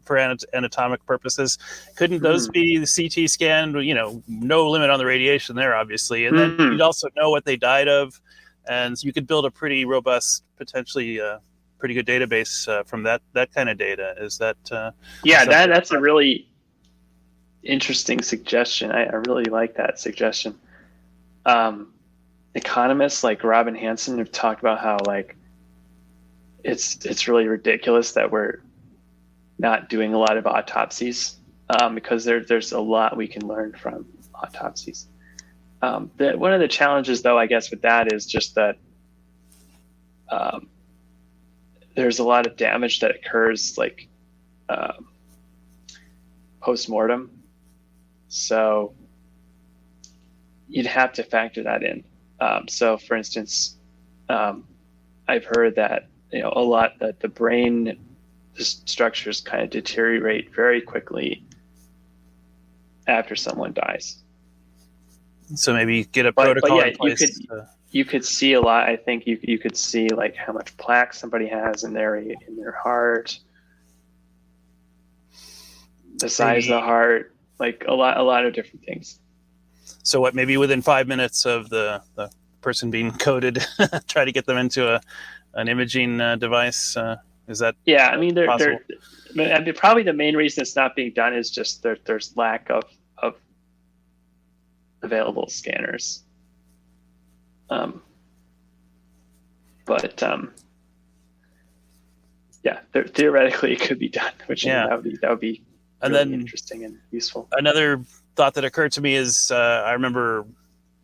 for anatomic purposes? Couldn't those be CT scanned? No limit on the radiation there, obviously, and then you'd also know what they died of, and you could build a pretty robust, potentially pretty good database from that kind of data. Is that that's a really interesting suggestion. I really like that suggestion. Economists like Robin Hanson have talked about how like it's really ridiculous that we're not doing a lot of autopsies because there's a lot we can learn from autopsies. One of the challenges, though, I guess with that is just that there's a lot of damage that occurs like post-mortem. So you'd have to factor that in. So for instance, I've heard that, a lot that the brain structures kind of deteriorate very quickly after someone dies. So maybe get a protocol in place. You could see a lot. I think you could see like how much plaque somebody has in their heart, the size of the heart, like a lot of different things. So what? Maybe within 5 minutes of the person being coded, try to get them into an imaging device. Is that? Yeah, I mean, possible? Probably the main reason it's not being done is just there's lack of available scanners. Theoretically it could be done, which that would be really interesting and useful. Another thought that occurred to me is I remember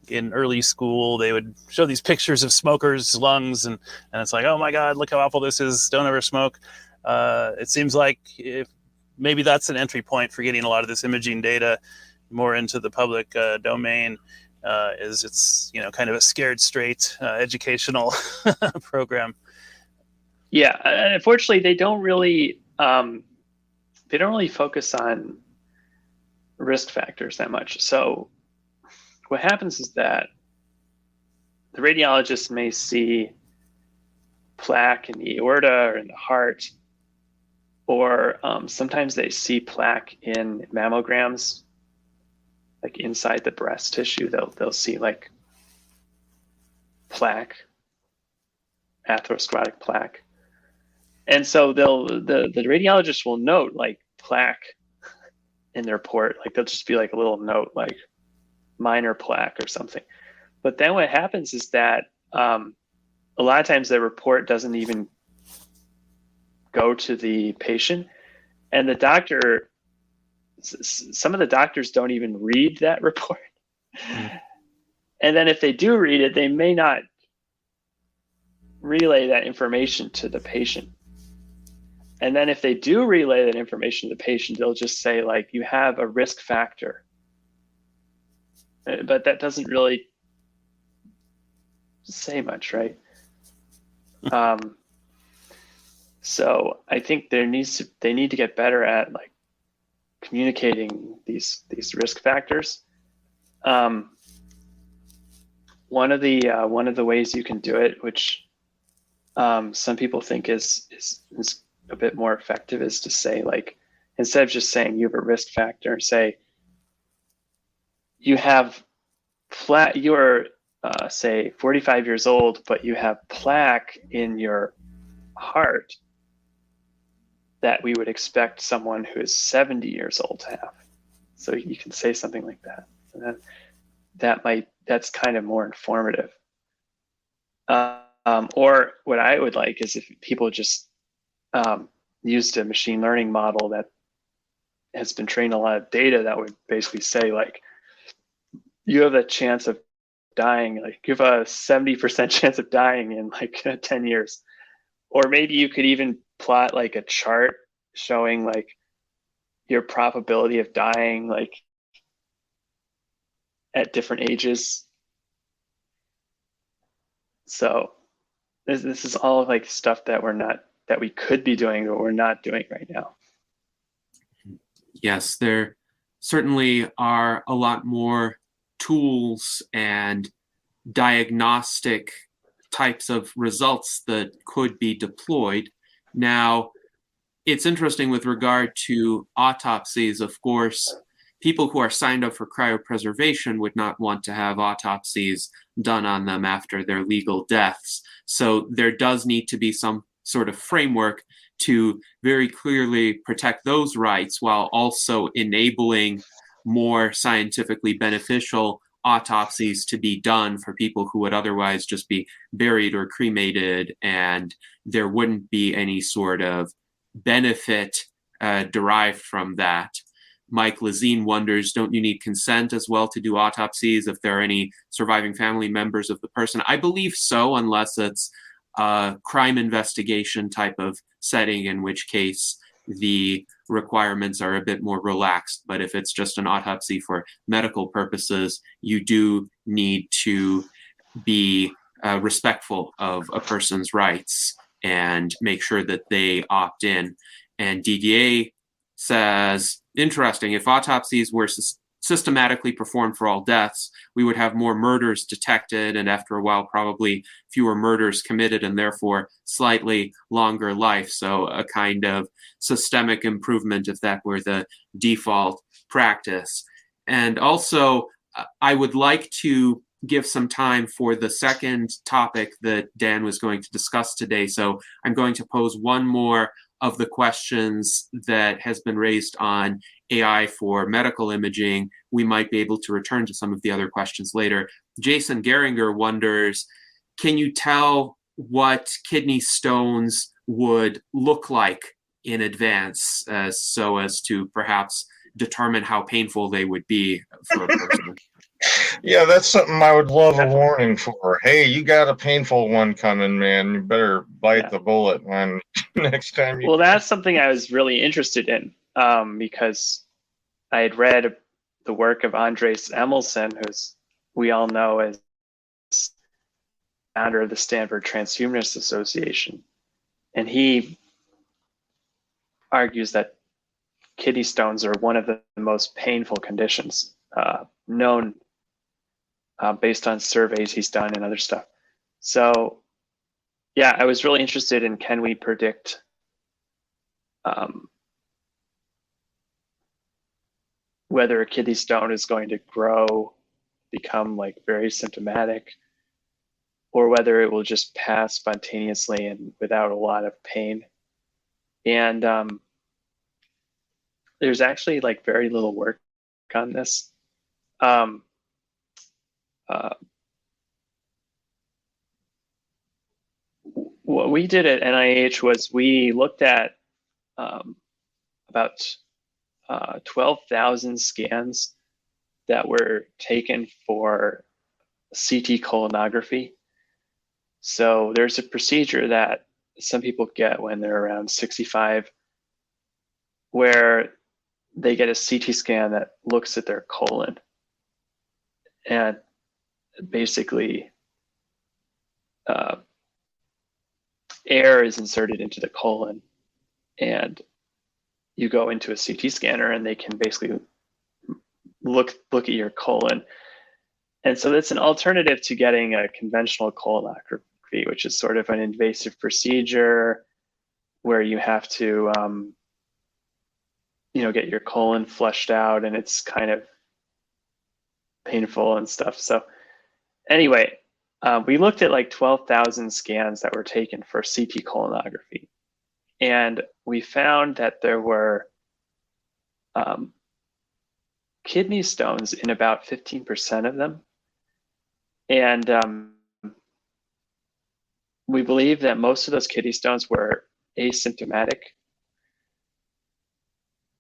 in early school, they would show these pictures of smokers' lungs, and it's like, oh my God, look how awful this is. Don't ever smoke. It seems like if maybe that's an entry point for getting a lot of this imaging data more into the public domain. Is it's kind of a scared straight educational program. Yeah, unfortunately, they don't really focus on risk factors that much. So what happens is that the radiologist may see plaque in the aorta or in the heart, or sometimes they see plaque in mammograms, like inside the breast tissue. They'll see like plaque, atherosclerotic plaque. And so the radiologist will note like plaque in their report. Like they'll just be like a little note, like minor plaque or something. But then what happens is that a lot of times the report doesn't even go to the patient, and the doctor, some of the doctors don't even read that report. And then if they do read it, they may not relay that information to the patient. And then if they do relay that information to the patient, they'll just say like, you have a risk factor. But that doesn't really say much, right? So I think they need to get better at like communicating these risk factors. One of the ways you can do it, which some people think is a bit more effective, is to say like, instead of just saying you have a risk factor, say you have you're say 45 years old, but you have plaque in your heart that we would expect someone who is 70 years old to have. So you can say something like that. And that's kind of more informative. Or what I would like is if people just used a machine learning model that has been trained a lot of data that would basically say like, you have a chance of dying, like you have a 70% chance of dying in like 10 years. Or maybe you could even plot like a chart showing like your probability of dying like at different ages. So this is all like stuff that we could be doing, but we're not doing right now. Yes, there certainly are a lot more tools and diagnostic types of results that could be deployed. Now, it's interesting with regard to autopsies, of course, people who are signed up for cryopreservation would not want to have autopsies done on them after their legal deaths. So there does need to be some sort of framework to very clearly protect those rights while also enabling more scientifically beneficial autopsies to be done for people who would otherwise just be buried or cremated, and there wouldn't be any sort of benefit derived from that. Mike Lazine wonders, don't you need consent as well to do autopsies if there are any surviving family members of the person? I believe so, unless it's a crime investigation type of setting, in which case the requirements are a bit more relaxed. But if it's just an autopsy for medical purposes, you do need to be respectful of a person's rights and make sure that they opt in. And Didier says, interesting, if autopsies were systematically performed for all deaths, we would have more murders detected, and after a while, probably fewer murders committed, and therefore slightly longer life. So a kind of systemic improvement if that were the default practice. And also, I would like to give some time for the second topic that Dan was going to discuss today. So I'm going to pose one more of the questions that has been raised on AI for medical imaging. We might be able to return to some of the other questions later. Jason Geringer wonders, can you tell what kidney stones would look like in advance so as to perhaps determine how painful they would be for a person? Yeah, that's something I would love a warning for. Hey, you got a painful one coming, man. You better bite the bullet when next time you. Well, that's something I was really interested in because I had read the work of Andres Emilson, who's we all know as founder of the Stanford Transhumanist Association, and he argues that kidney stones are one of the most painful conditions known based on surveys he's done and other stuff. So, yeah, I was really interested in, can we predict whether a kidney stone is going to grow, become like very symptomatic, or whether it will just pass spontaneously and without a lot of pain. And there's actually like very little work on this. What we did at NIH was we looked at about 12,000 scans that were taken for CT colonography. So there's a procedure that some people get when they're around 65, where they get a CT scan that looks at their colon. And basically, air is inserted into the colon, and you go into a CT scanner and they can basically look at your colon. And so that's an alternative to getting a conventional colonography, which is sort of an invasive procedure where you have to get your colon flushed out, and it's kind of painful and stuff. So anyway, we looked at like 12,000 scans that were taken for CT colonography. And we found that there were kidney stones in about 15% of them. And we believe that most of those kidney stones were asymptomatic.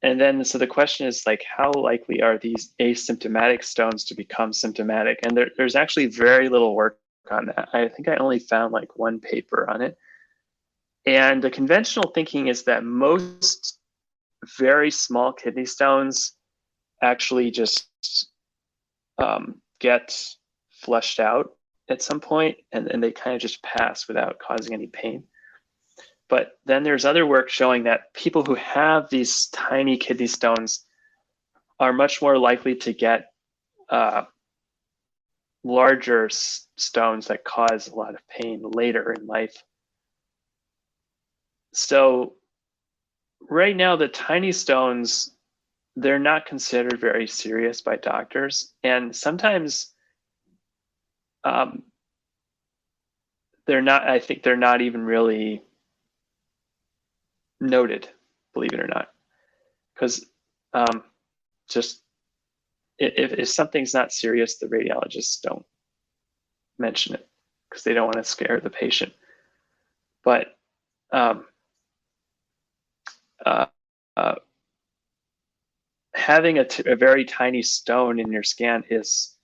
And then, so the question is like, how likely are these asymptomatic stones to become symptomatic? And there's actually very little work on that. I think I only found like one paper on it. And the conventional thinking is that most very small kidney stones actually just get flushed out at some point, and they kind of just pass without causing any pain. But then there's other work showing that people who have these tiny kidney stones are much more likely to get larger stones that cause a lot of pain later in life. So right now, the tiny stones, they're not considered very serious by doctors. And sometimes they're not, I think they're not even really noted, believe it or not. Because just if something's not serious, the radiologists don't mention it because they don't want to scare the patient. But having a very tiny stone in your scan is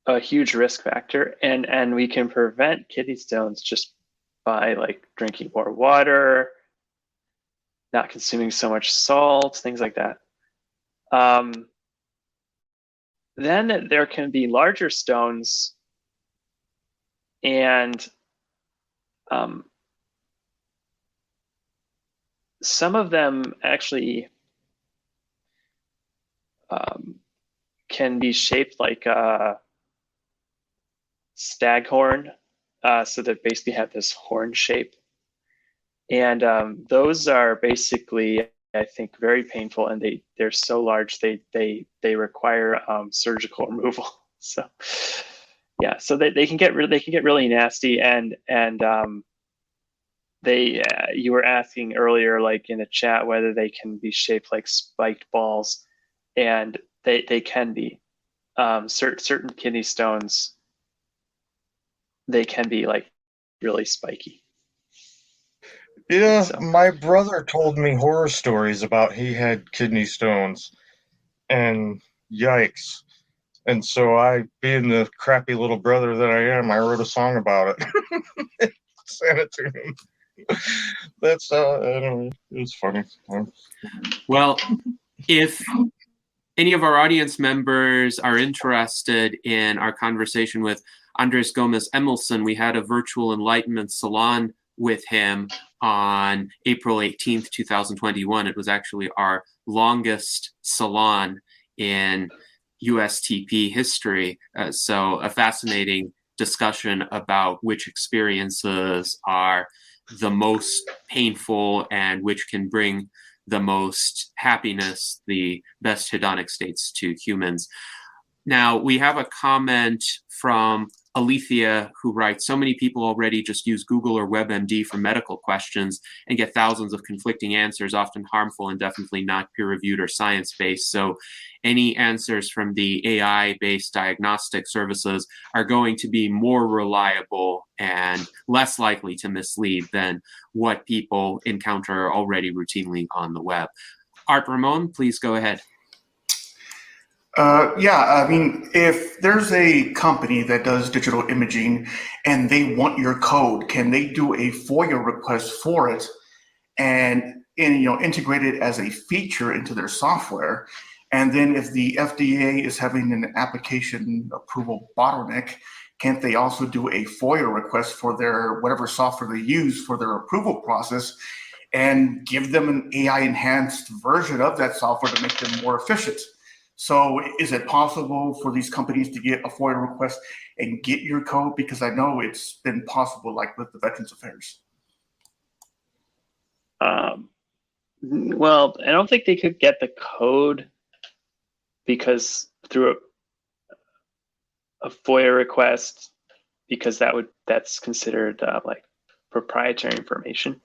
a huge risk factor, and we can prevent kidney stones just by like drinking more water, not consuming so much salt, things like that. Then there can be larger stones, and some of them actually can be shaped like a staghorn, so they basically have this horn shape. And those are basically, I think, very painful, and they're so large they require surgical removal. So yeah, so they can get really nasty, and you were asking earlier, like in the chat, whether they can be shaped like spiked balls, and they can be. Certain kidney stones, they can be like really spiky. Yeah, so my brother told me horror stories about he had kidney stones, and yikes. And so I, being the crappy little brother that I am, I wrote a song about it. Sent it to him. That's anyway, it was funny. Well, if any of our audience members are interested in our conversation with Andres Gomez Emelson, we had a virtual enlightenment salon with him on April 18th, 2021. It was actually our longest salon in USTP history. So a fascinating discussion about which experiences are the most painful and which can bring the most happiness, the best hedonic states to humans. Now, we have a comment from Alethea who writes, so many people already just use Google or WebMD for medical questions and get thousands of conflicting answers, often harmful and definitely not peer-reviewed or science-based. So any answers from the AI-based diagnostic services are going to be more reliable and less likely to mislead than what people encounter already routinely on the web. Art Ramon, please go ahead. Yeah, I mean, if there's a company that does digital imaging and they want your code, can they do a FOIA request for it and integrate it as a feature into their software? And then if the FDA is having an application approval bottleneck, can't they also do a FOIA request for their whatever software they use for their approval process and give them an AI enhanced version of that software to make them more efficient? So is it possible for these companies to get a FOIA request and get your code? Because I know it's been possible, like with the Veterans Affairs. Well, I don't think they could get the code because through a FOIA request, because that's considered like proprietary information.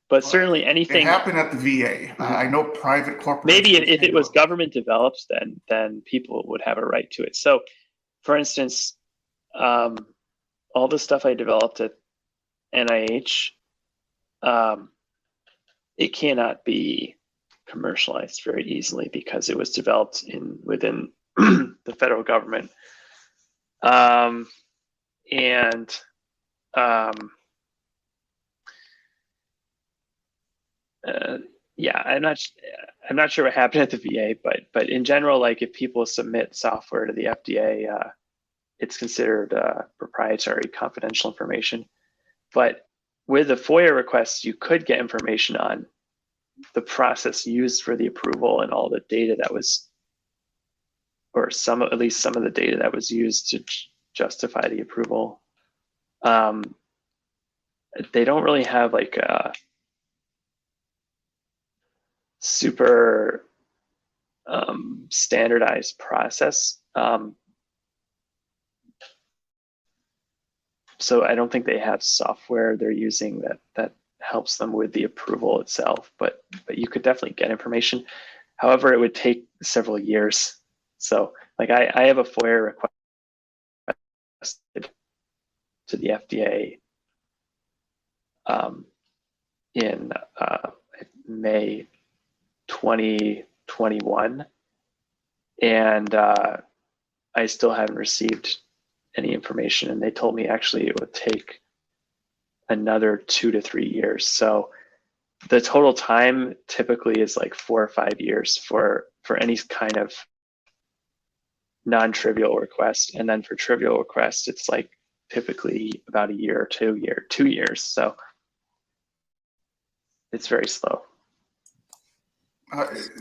But certainly anything. It happened at the VA. I know private corporations. Maybe if it was government developed, then people would have a right to it. So, for instance, all the stuff I developed at NIH, it cannot be commercialized very easily because it was developed within the federal government, yeah, I'm not sure what happened at the VA, but in general, like if people submit software to the FDA, it's considered proprietary, confidential information. But with a FOIA request, you could get information on the process used for the approval and all the data that was, or at least some of the data that was used to justify the approval. They don't really have like a super standardized process. So I don't think they have software they're using that helps them with the approval itself, but you could definitely get information. However, it would take several years. So like I have a FOIA request to the FDA in May 2021, and I still haven't received any information, and they told me actually it would take another 2 to 3 years. So the total time typically is like 4 or 5 years for any kind of non-trivial request, and then for trivial requests it's like typically about a year or 2 years. So it's very slow.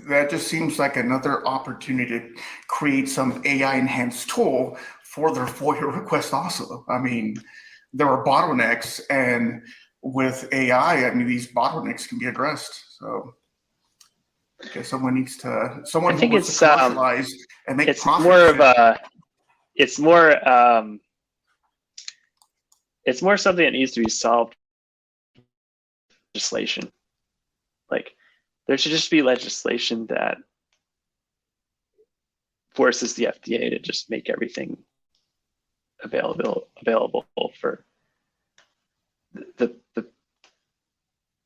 That just seems like another opportunity to create some AI enhanced tool for their FOIA request also. I mean, there are bottlenecks, and with AI, I mean, these bottlenecks can be addressed. So I guess someone needs to, someone who wants to commercialize and make it's profit. More of a, it's more something that needs to be solved. Legislation. Like, there should just be legislation that forces the FDA to just make everything available for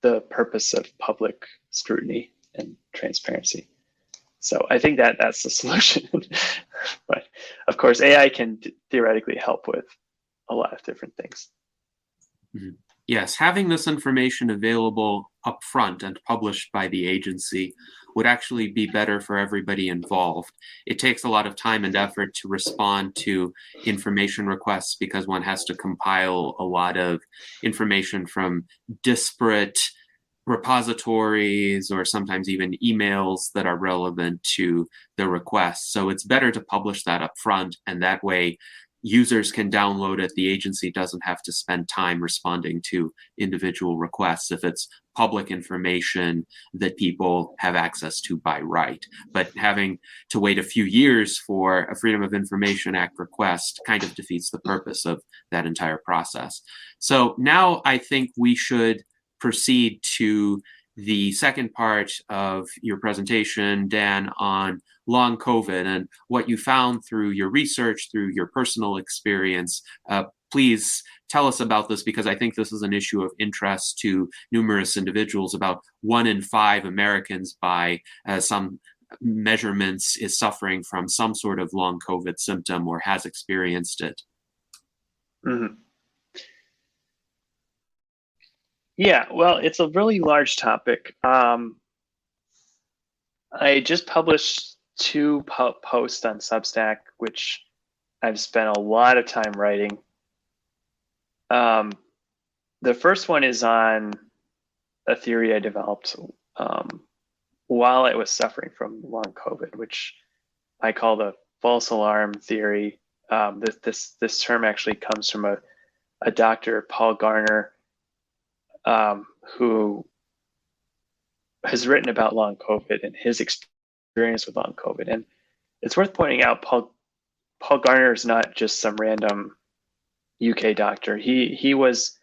the purpose of public scrutiny and transparency. So I think that's the solution. of course, AI can theoretically help with a lot of different things. Mm-hmm. Yes, having this information available upfront and published by the agency would actually be better for everybody involved. It takes a lot of time and effort to respond to information requests because one has to compile a lot of information from disparate repositories or sometimes even emails that are relevant to the request. So it's better to publish that up front, and that way users can download it. The agency doesn't have to spend time responding to individual requests if it's public information that people have access to by right. But having to wait a few years for a Freedom of Information Act request kind of defeats the purpose of that entire process. So now I think we should proceed to the second part of your presentation, Dan, on long COVID and what you found through your research, through your personal experience. Please tell us about this, because I think this is an issue of interest to numerous individuals. About 1 in 5 Americans, by some measurements, is suffering from some sort of long COVID symptom or has experienced it. Mm-hmm. Yeah, well, it's a really large topic. I just published 2 posts on Substack, which I've spent a lot of time writing. The first one is on a theory I developed while I was suffering from long COVID, which I call the false alarm theory. This term actually comes from a doctor, Paul Garner, who has written about long COVID and his experience with long COVID. And it's worth pointing out, Paul Garner is not just some random UK doctor. He was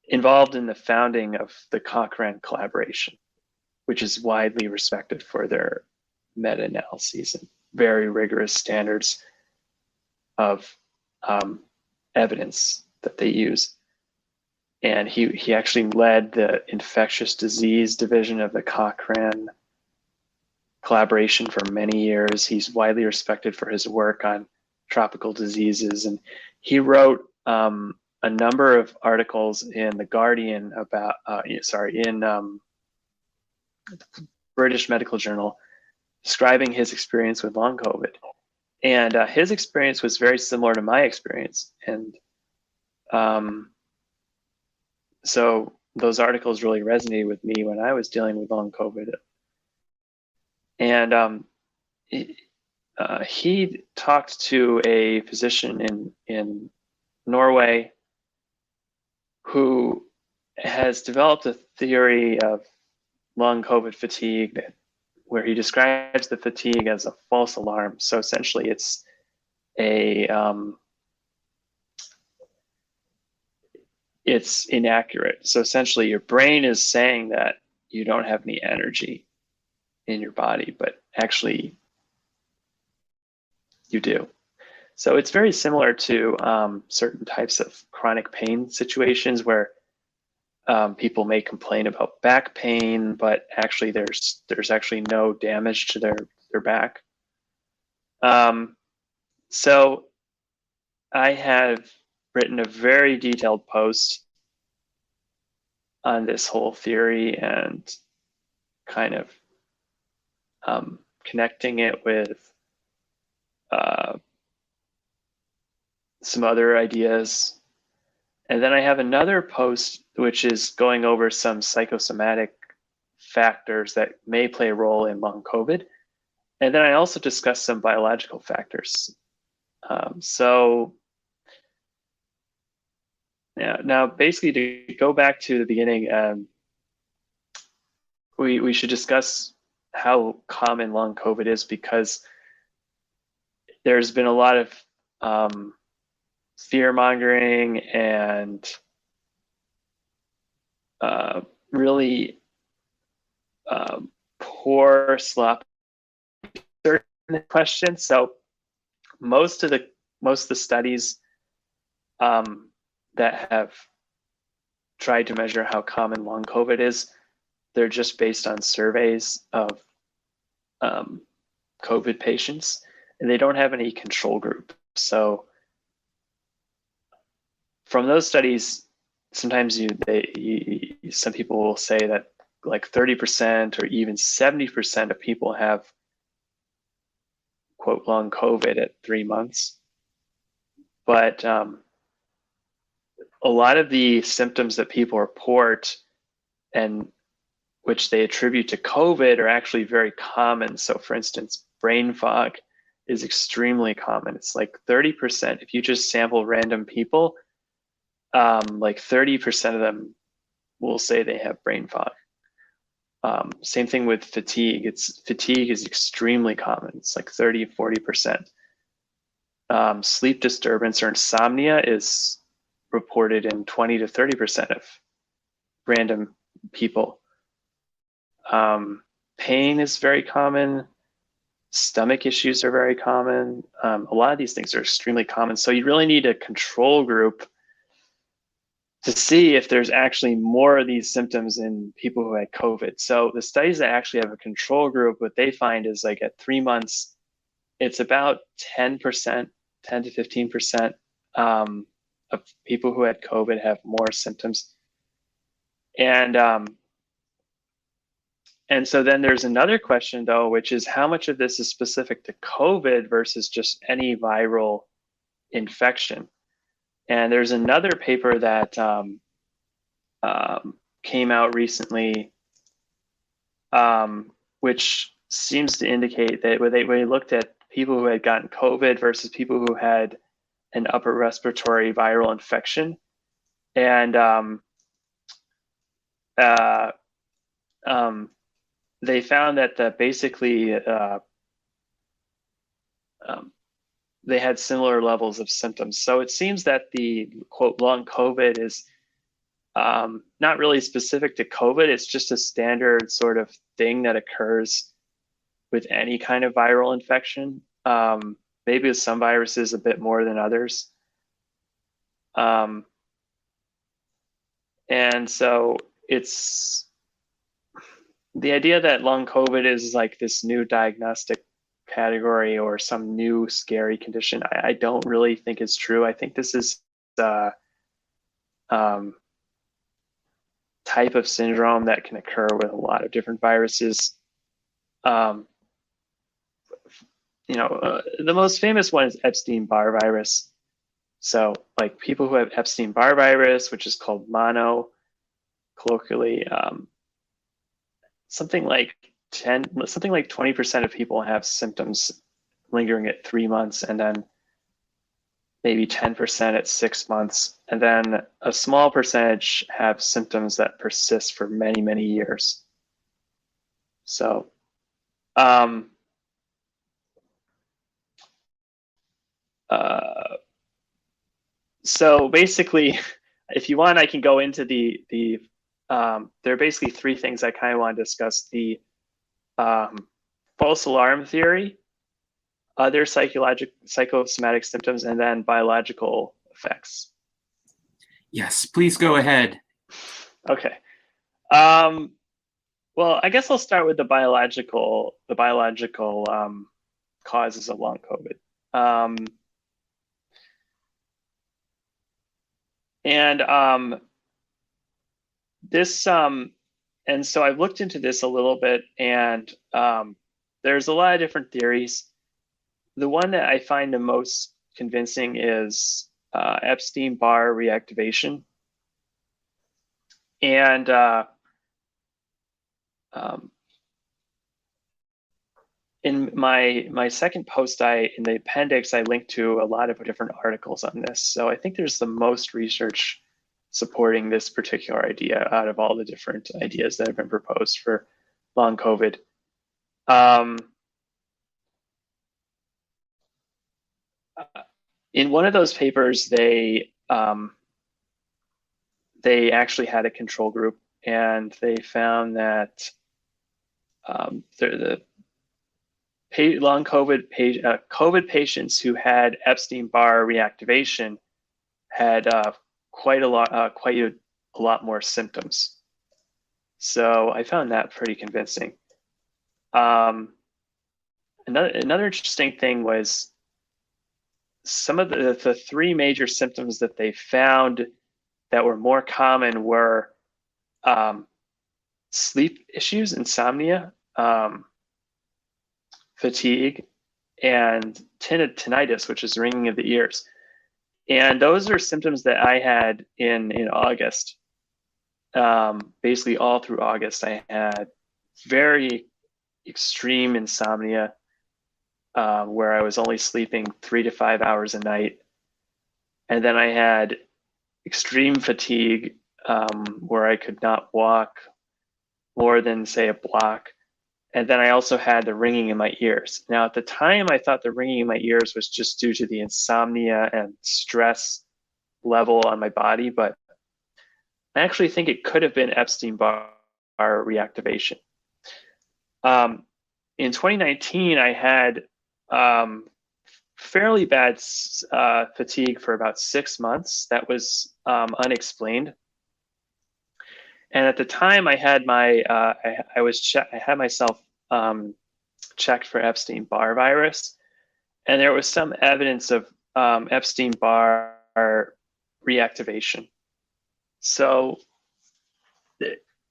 involved in the founding of the Cochrane collaboration, which is widely respected for their meta-analyses and very rigorous standards of evidence that they use. And he actually led the infectious disease division of the Cochrane collaboration for many years. He's widely respected for his work on tropical diseases. And he wrote a number of articles in The Guardian about, in British Medical Journal, describing his experience with long COVID. And his experience was very similar to my experience. And so those articles really resonated with me when I was dealing with long COVID. And he talked to a physician in Norway who has developed a theory of long COVID fatigue, where he describes the fatigue as a false alarm. So essentially it's it's inaccurate. So essentially your brain is saying that you don't have any energy in your body, but actually you do. So it's very similar to certain types of chronic pain situations where people may complain about back pain, but actually there's actually no damage to their back. So I have written a very detailed post on this whole theory and kind of connecting it with some other ideas. And then I have another post which is going over some psychosomatic factors that may play a role in long COVID. And then I also discuss some biological factors. Now basically, to go back to the beginning, we should discuss how common long COVID is, because there's been a lot of fear mongering and really poor slop question. So most of the studies that have tried to measure how common long COVID is, they're just based on surveys of COVID patients. and they don't have any control group. So from those studies, sometimes some people will say that like 30% or even 70% of people have, quote, long COVID at 3 months. But a lot of the symptoms that people report and which they attribute to COVID are actually very common. So for instance, brain fog is extremely common. It's like 30%. If you just sample random people, like 30% of them will say they have brain fog. Same thing with fatigue. Fatigue is extremely common. It's like 30, 40%. Sleep disturbance or insomnia is reported in 20 to 30% of random people. Pain is very common. Stomach issues are very common. A lot of these things are extremely common. So you really need a control group to see if there's actually more of these symptoms in people who had COVID. So the studies that actually have a control group, what they find is like at 3 months, it's about 10%, 10 to 15% of people who had COVID have more symptoms. And so then there's another question though, which is how much of this is specific to COVID versus just any viral infection? And there's another paper that came out recently, which seems to indicate that when they looked at people who had gotten COVID versus people who had an upper respiratory viral infection, and they found that basically they had similar levels of symptoms. So it seems that the, quote, long COVID is not really specific to COVID. It's just a standard sort of thing that occurs with any kind of viral infection. Maybe with some viruses a bit more than others. And so it's the idea that long COVID is like this new diagnostic category or some new scary condition. I don't really think it's true. I think this is type of syndrome that can occur with a lot of different viruses. The most famous one is Epstein-Barr virus. So like people who have Epstein-Barr virus, which is called mono, colloquially, something like 20% of people have symptoms lingering at 3 months, and then maybe 10% at 6 months. And then a small percentage have symptoms that persist for many, many years. So, so basically, if you want, I can go into there are basically 3 things I kind of want to discuss: the false alarm theory, other psychosomatic symptoms, and then biological effects. Yes, please go ahead. Okay. Well, I guess I'll start with the biological causes of long COVID. And so I've looked into this a little bit, and there's a lot of different theories. The one that I find the most convincing is Epstein-Barr reactivation. And in my second post, in the appendix, I linked to a lot of different articles on this. So I think there's the most research supporting this particular idea out of all the different ideas that have been proposed for long COVID. In one of those papers, they actually had a control group, and they found that the long COVID patients who had Epstein-Barr reactivation had quite a lot more symptoms. So I found that pretty convincing. Another interesting thing was some of the three major symptoms that they found that were more common were sleep issues, insomnia, fatigue, and tinnitus, which is ringing of the ears. And those are symptoms that I had in August. Basically all through August, I had very extreme insomnia, where I was only sleeping 3 to 5 hours a night. And then I had extreme fatigue, where I could not walk more than, say, a block. And then I also had the ringing in my ears. Now, at the time, I thought the ringing in my ears was just due to the insomnia and stress level on my body, but I actually think it could have been Epstein-Barr reactivation. In 2019, I had fairly bad fatigue for about 6 months. That was unexplained. And at the time, I had I had myself checked for Epstein-Barr virus, and there was some evidence of Epstein-Barr reactivation. So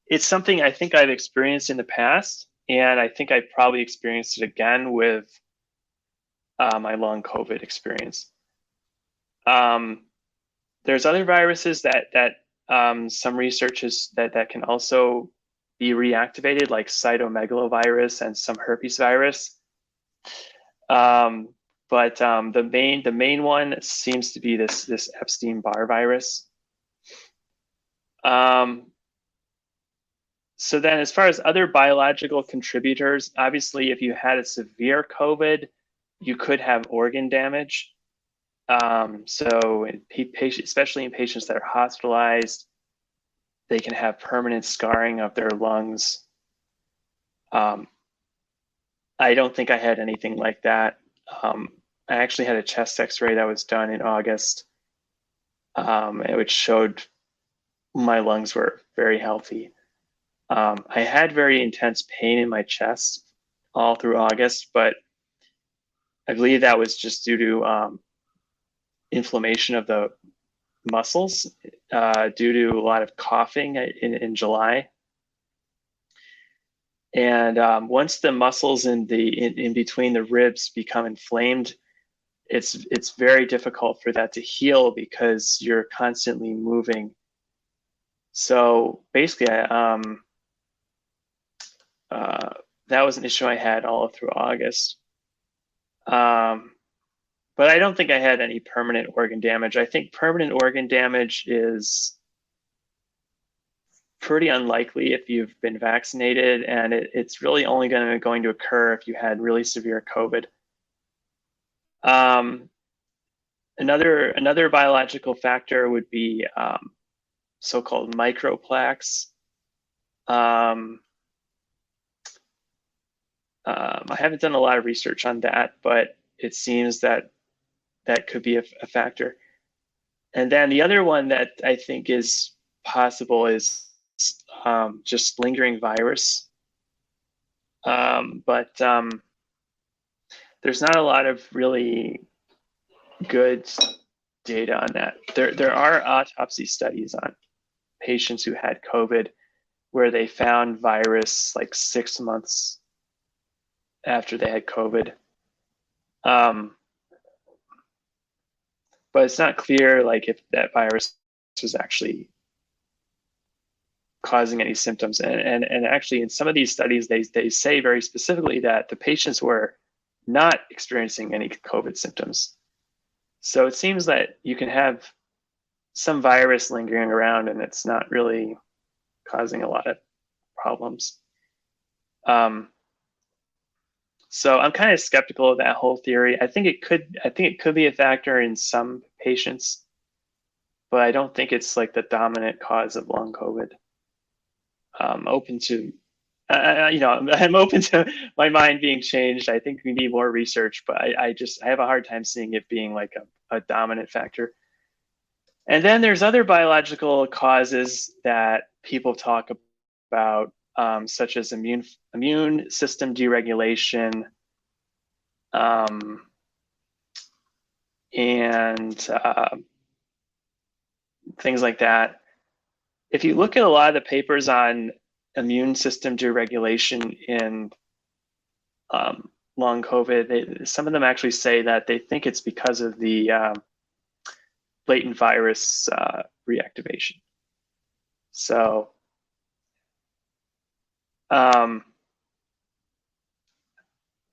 it's something I think I've experienced in the past, and I think I probably experienced it again with my long COVID experience. There's other viruses that some research is that can also be reactivated, like cytomegalovirus and some herpes virus. But the main one seems to be this Epstein-Barr virus. So then, as far as other biological contributors, obviously, if you had a severe COVID, you could have organ damage. So in especially in patients that are hospitalized, they can have permanent scarring of their lungs. I don't think I had anything like that. I actually had a chest x-ray that was done in August, which showed my lungs were very healthy. I had very intense pain in my chest all through August, but I believe that was just due to inflammation of the muscles, due to a lot of coughing in July. And once the muscles in between the ribs become inflamed, it's very difficult for that to heal because you're constantly moving. So basically, that was an issue I had all through August. But I don't think I had any permanent organ damage. I think permanent organ damage is pretty unlikely if you've been vaccinated, and it's really only going to occur if you had really severe COVID. Another biological factor would be so-called microplaques. I haven't done a lot of research on that, but it seems that could be a factor. And then the other one that I think is possible is just lingering virus. But there's not a lot of really good data on that. There are autopsy studies on patients who had COVID where they found virus like 6 months after they had COVID. But it's not clear like if that virus was actually causing any symptoms. And actually in some of these studies, they say very specifically that the patients were not experiencing any COVID symptoms. So it seems that you can have some virus lingering around and it's not really causing a lot of problems. So I'm kind of skeptical of that whole theory. I think it could be a factor in some patients, but I don't think it's like the dominant cause of long COVID. I'm open to my mind being changed. I think we need more research, but I have a hard time seeing it being like a dominant factor. And then there's other biological causes that people talk about, such as immune system deregulation, and things like that. If you look at a lot of the papers on immune system deregulation in long COVID, some of them actually say that they think it's because of the latent virus reactivation. So,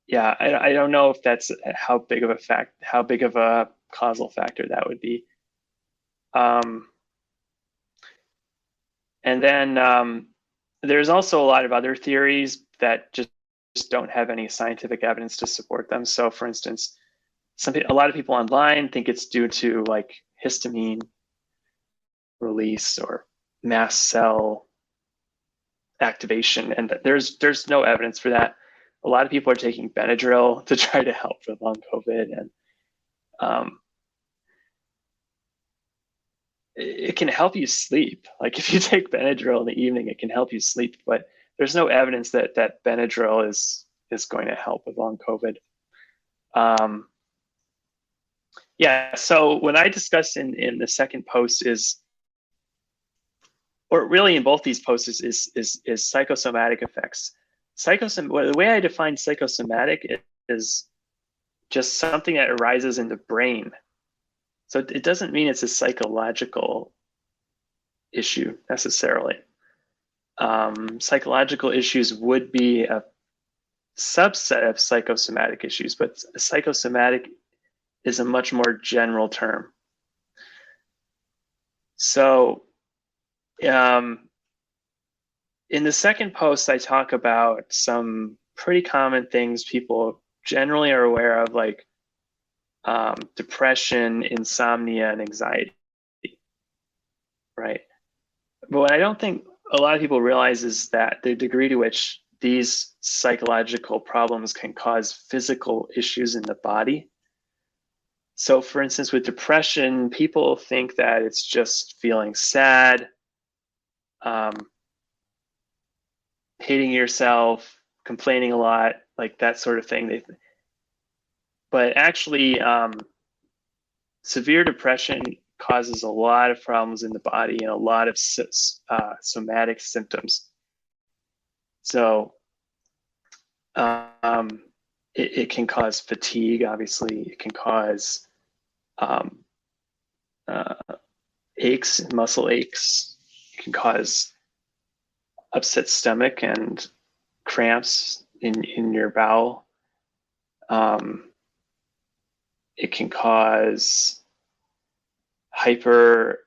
yeah, I don't know if that's how big of a causal factor that would be. And then there's also a lot of other theories that just don't have any scientific evidence to support them. So, for instance, a lot of people online think it's due to like histamine release or mast cell activation, and there's no evidence for that. A lot of people are taking Benadryl to try to help with long COVID, and it can help you sleep. Like if you take Benadryl in the evening, it can help you sleep, but there's no evidence that Benadryl is going to help with long COVID. Yeah, so what I discussed in the second post is, or really in both these posts, is psychosomatic effects. The way I define psychosomatic is just something that arises in the brain. So it doesn't mean it's a psychological issue necessarily. Psychological issues would be a subset of psychosomatic issues, but psychosomatic is a much more general term. So in the second post, I talk about some pretty common things people generally are aware of, like depression, insomnia, and anxiety, right? But what I don't think a lot of people realize is that the degree to which these psychological problems can cause physical issues in the body. So for instance, with depression, people think that it's just feeling sad, hating yourself, complaining a lot, like that sort of thing. But actually, severe depression causes a lot of problems in the body and a lot of somatic symptoms. So it can cause fatigue, obviously. It can cause aches, muscle aches. It can cause upset stomach and cramps in your bowel. It can cause hyper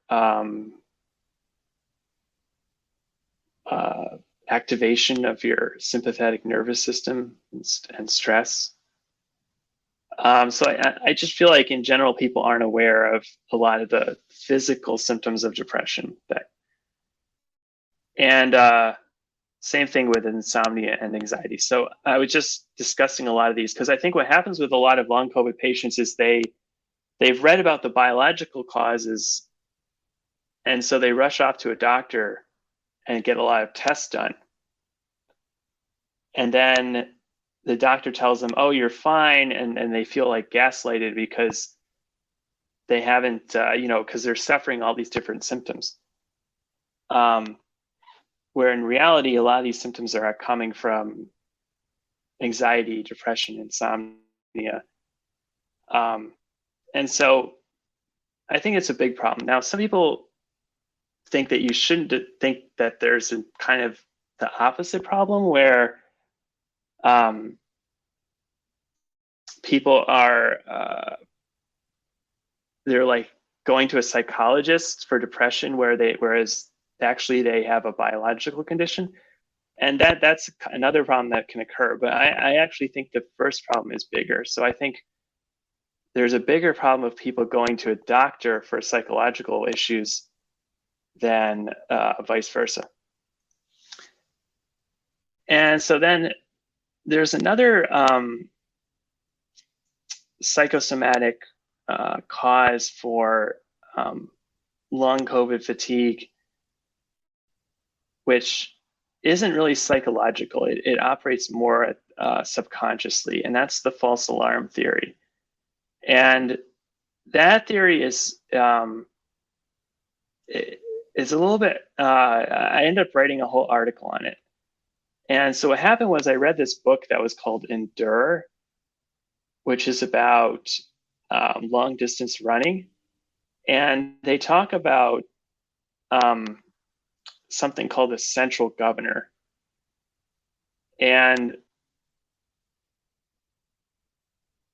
activation of your sympathetic nervous system and stress. So I just feel like in general, people aren't aware of a lot of the physical symptoms of depression. And same thing with insomnia and anxiety. So I was just discussing a lot of these because I think what happens with a lot of long COVID patients is they've read about the biological causes, and so they rush off to a doctor and get a lot of tests done. And then the doctor tells them, oh, you're fine. And they feel like gaslighted because they haven't, because they're suffering all these different symptoms. Where in reality, a lot of these symptoms are coming from anxiety, depression, insomnia. And so I think it's a big problem. Now, some people think that you shouldn't think that there's a kind of the opposite problem where people are, they're like going to a psychologist for depression whereas actually they have a biological condition. And that's another problem that can occur. But I actually think the first problem is bigger. So I think there's a bigger problem of people going to a doctor for psychological issues than vice versa. And so then there's another psychosomatic cause for long COVID fatigue, which isn't really psychological. It operates more subconsciously, and that's the false alarm theory. And that theory is a little bit. I ended up writing a whole article on it. And so what happened was I read this book that was called Endure, which is about long distance running, and they talk about something called the central governor. And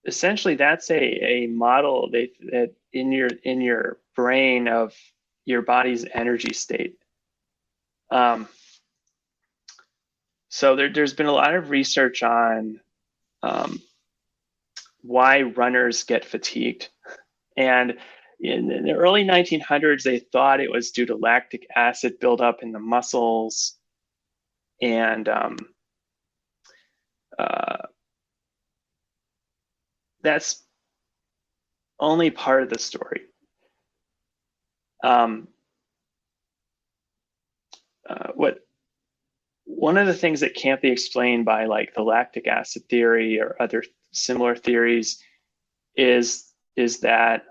essentially that's a model that in your brain of your body's energy state. So there's been a lot of research on why runners get fatigued. And in the early 1900s, they thought it was due to lactic acid buildup in the muscles. And that's only part of the story. One of the things that can't be explained by like the lactic acid theory or other similar theories is that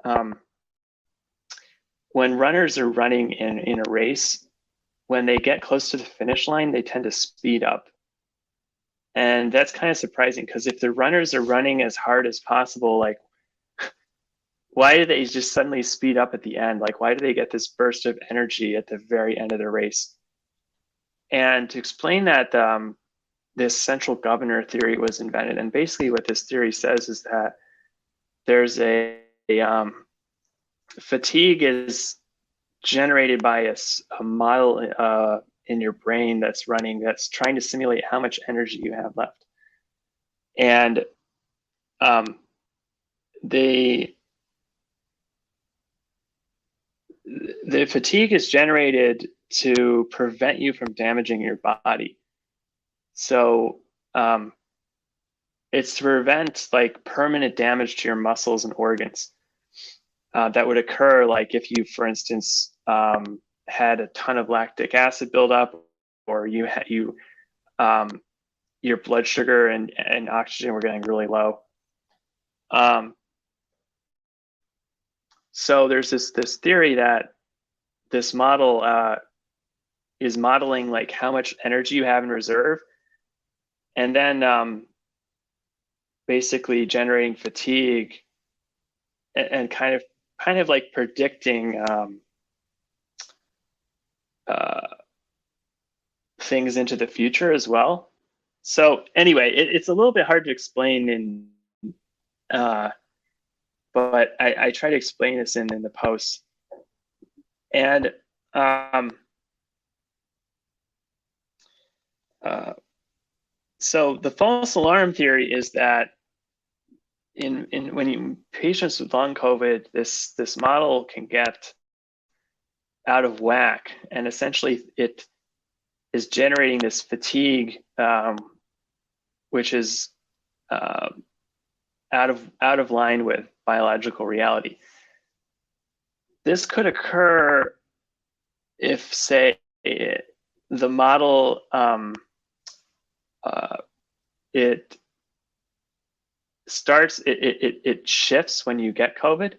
when runners are running in a race, when they get close to the finish line, they tend to speed up. And that's kind of surprising, because if the runners are running as hard as possible, like, why do they just suddenly speed up at the end? Like, why do they get this burst of energy at the very end of the race? And to explain that, this central governor theory was invented. And basically what this theory says is that there's a fatigue is generated by a model in your brain that's running, that's trying to simulate how much energy you have left. And the fatigue is generated to prevent you from damaging your body. So it's to prevent like permanent damage to your muscles and organs that would occur, like if you, for instance, had a ton of lactic acid buildup, or your blood sugar and oxygen were getting really low. So there's this theory that this model is modeling like how much energy you have in reserve, and then basically generating fatigue and kind of like predicting things into the future as well. So anyway, it's a little bit hard to explain but I try to explain this in the post. And so the false alarm theory is that when patients with long COVID, this model can get out of whack, and essentially it is generating this fatigue, which is out of line with biological reality. This could occur if, say, the model it shifts when you get COVID.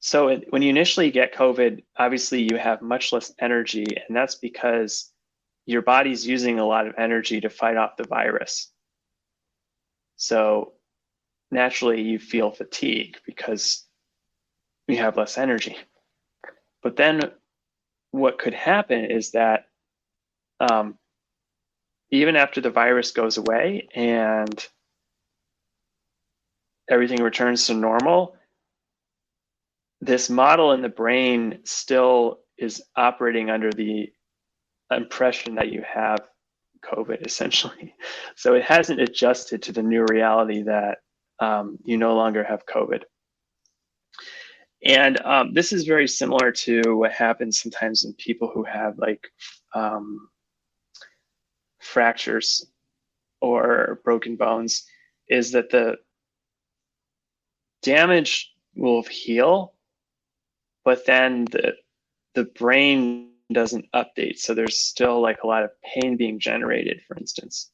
So when you initially get COVID, obviously you have much less energy, and that's because your body's using a lot of energy to fight off the virus. So naturally you feel fatigue because you have less energy. But then what could happen is that even after the virus goes away and everything returns to normal, this model in the brain still is operating under the impression that you have COVID, essentially. So it hasn't adjusted to the new reality that you no longer have COVID. And this is very similar to what happens sometimes in people who have like fractures or broken bones, is that the damage will heal, but then the brain doesn't update. So there's still like a lot of pain being generated, for instance.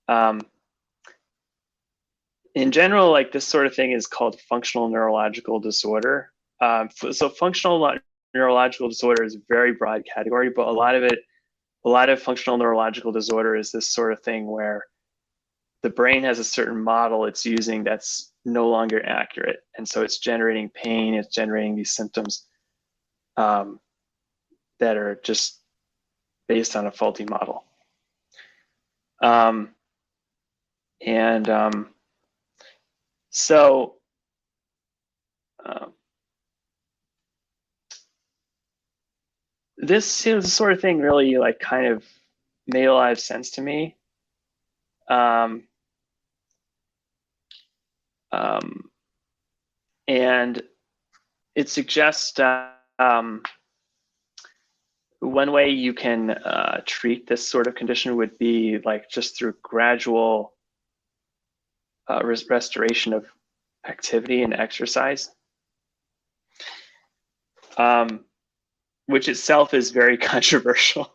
In general, like this sort of thing is called functional neurological disorder. So functional neurological disorder is a very broad category, but a lot of functional neurological disorder is this sort of thing where the brain has a certain model it's using that's no longer accurate. And so it's generating pain, it's generating these symptoms that are just based on a faulty model. So this sort of thing really like kind of made a lot of sense to me. And it suggests one way you can treat this sort of condition would be like just through gradual restoration of activity and exercise, which itself is very controversial.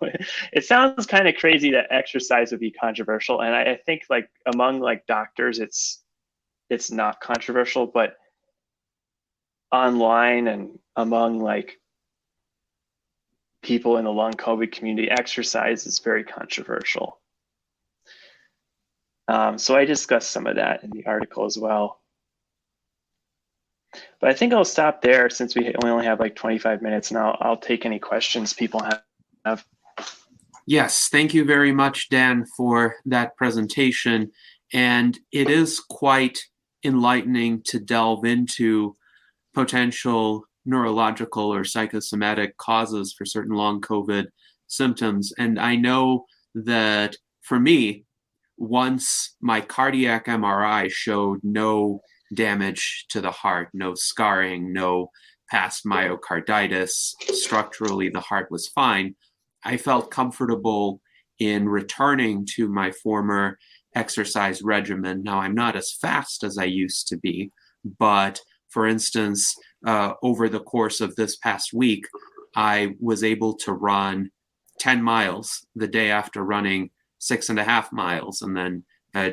It sounds kind of crazy that exercise would be controversial, and I think like among like doctors, it's not controversial, but online and among like people in the long COVID community, exercise is very controversial. So I discussed some of that in the article as well. But I think I'll stop there since we only have like 25 minutes, and I'll take any questions people have. Yes, thank you very much, Dan, for that presentation. And it is quite enlightening to delve into potential neurological or psychosomatic causes for certain long COVID symptoms. And I know that for me, once my cardiac MRI showed no damage to the heart, no scarring, no past myocarditis, structurally the heart was fine, I felt comfortable in returning to my former exercise regimen. Now, I'm not as fast as I used to be, but for instance, over the course of this past week, I was able to run 10 miles the day after running 6.5 miles. And then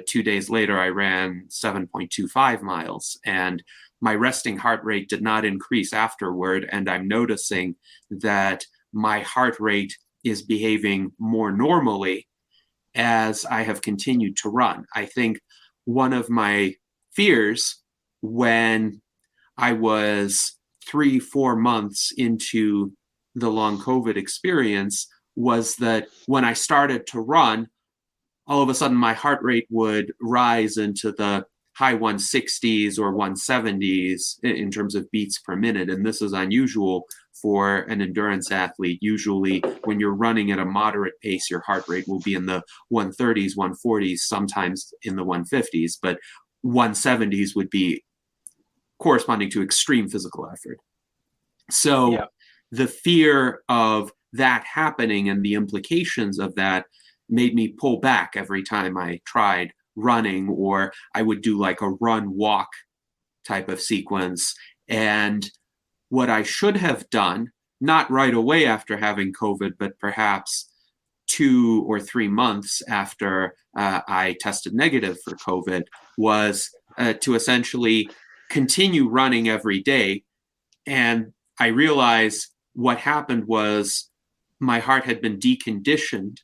2 days later, I ran 7.25 miles. And my resting heart rate did not increase afterward. And I'm noticing that my heart rate is behaving more normally as I have continued to run. I think one of my fears when I was 3-4 months into the long COVID experience was that when I started to run, all of a sudden my heart rate would rise into the high 160s or 170s in terms of beats per minute. And this is unusual for an endurance athlete. Usually when you're running at a moderate pace, your heart rate will be in the 130s, 140s, sometimes in the 150s, but 170s would be corresponding to extreme physical effort. So the fear of that happening and the implications of that made me pull back every time I tried running, or I would do like a run walk type of sequence. And what I should have done, not right away after having COVID, but perhaps 2 or 3 months after I tested negative for COVID, was to essentially continue running every day. And I realized what happened was my heart had been deconditioned.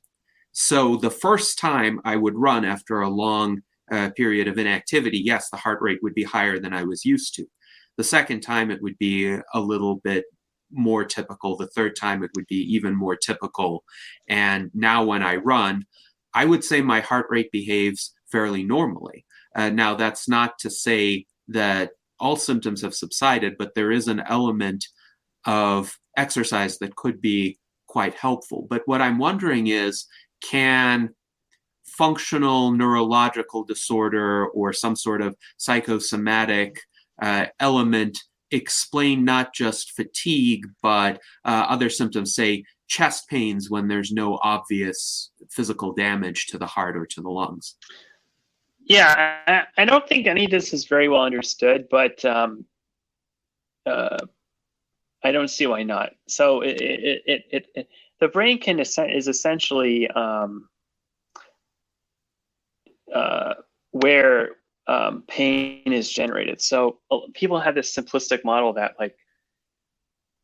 So the first time I would run after a long period of inactivity, yes, the heart rate would be higher than I was used to. The second time it would be a little bit more typical. The third time it would be even more typical. And now when I run, I would say my heart rate behaves fairly normally. Now that's not to say that all symptoms have subsided, but there is an element of exercise that could be quite helpful. But what I'm wondering is, can functional neurological disorder or some sort of psychosomatic element explain not just fatigue, but other symptoms, say chest pains when there's no obvious physical damage to the heart or to the lungs? Yeah, I don't think any of this is very well understood, but I don't see why not. So the brain is essentially where pain is generated. So people have this simplistic model that like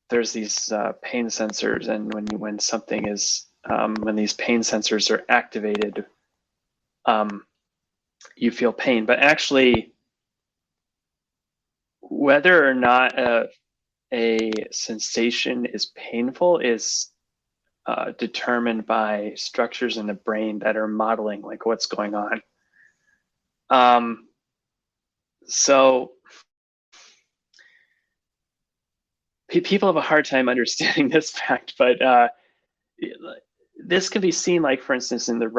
there's these pain sensors, and when something is when these pain sensors are activated, you feel pain. But actually, whether or not a sensation is painful is determined by structures in the brain that are modeling like what's going on. So people have a hard time understanding this fact, but this can be seen, like, for instance, in the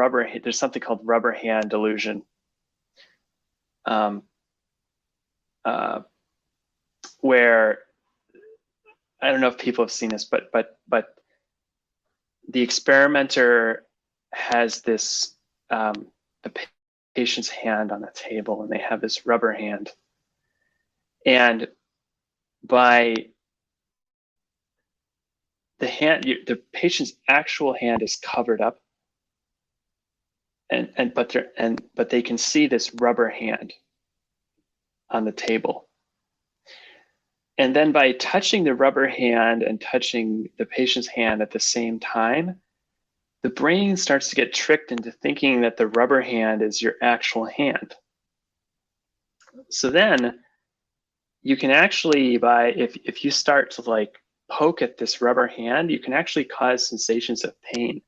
there's something called rubber hand delusion. Where I don't know if people have seen this, but the experimenter has this the patient's hand on a table, and they have this rubber hand, and by the patient's actual hand is covered up, but they can see this rubber hand on the table. And then by touching the rubber hand and touching the patient's hand at the same time, the brain starts to get tricked into thinking that the rubber hand is your actual hand. So then you can actually, if you start to like poke at this rubber hand, you can actually cause sensations of pain,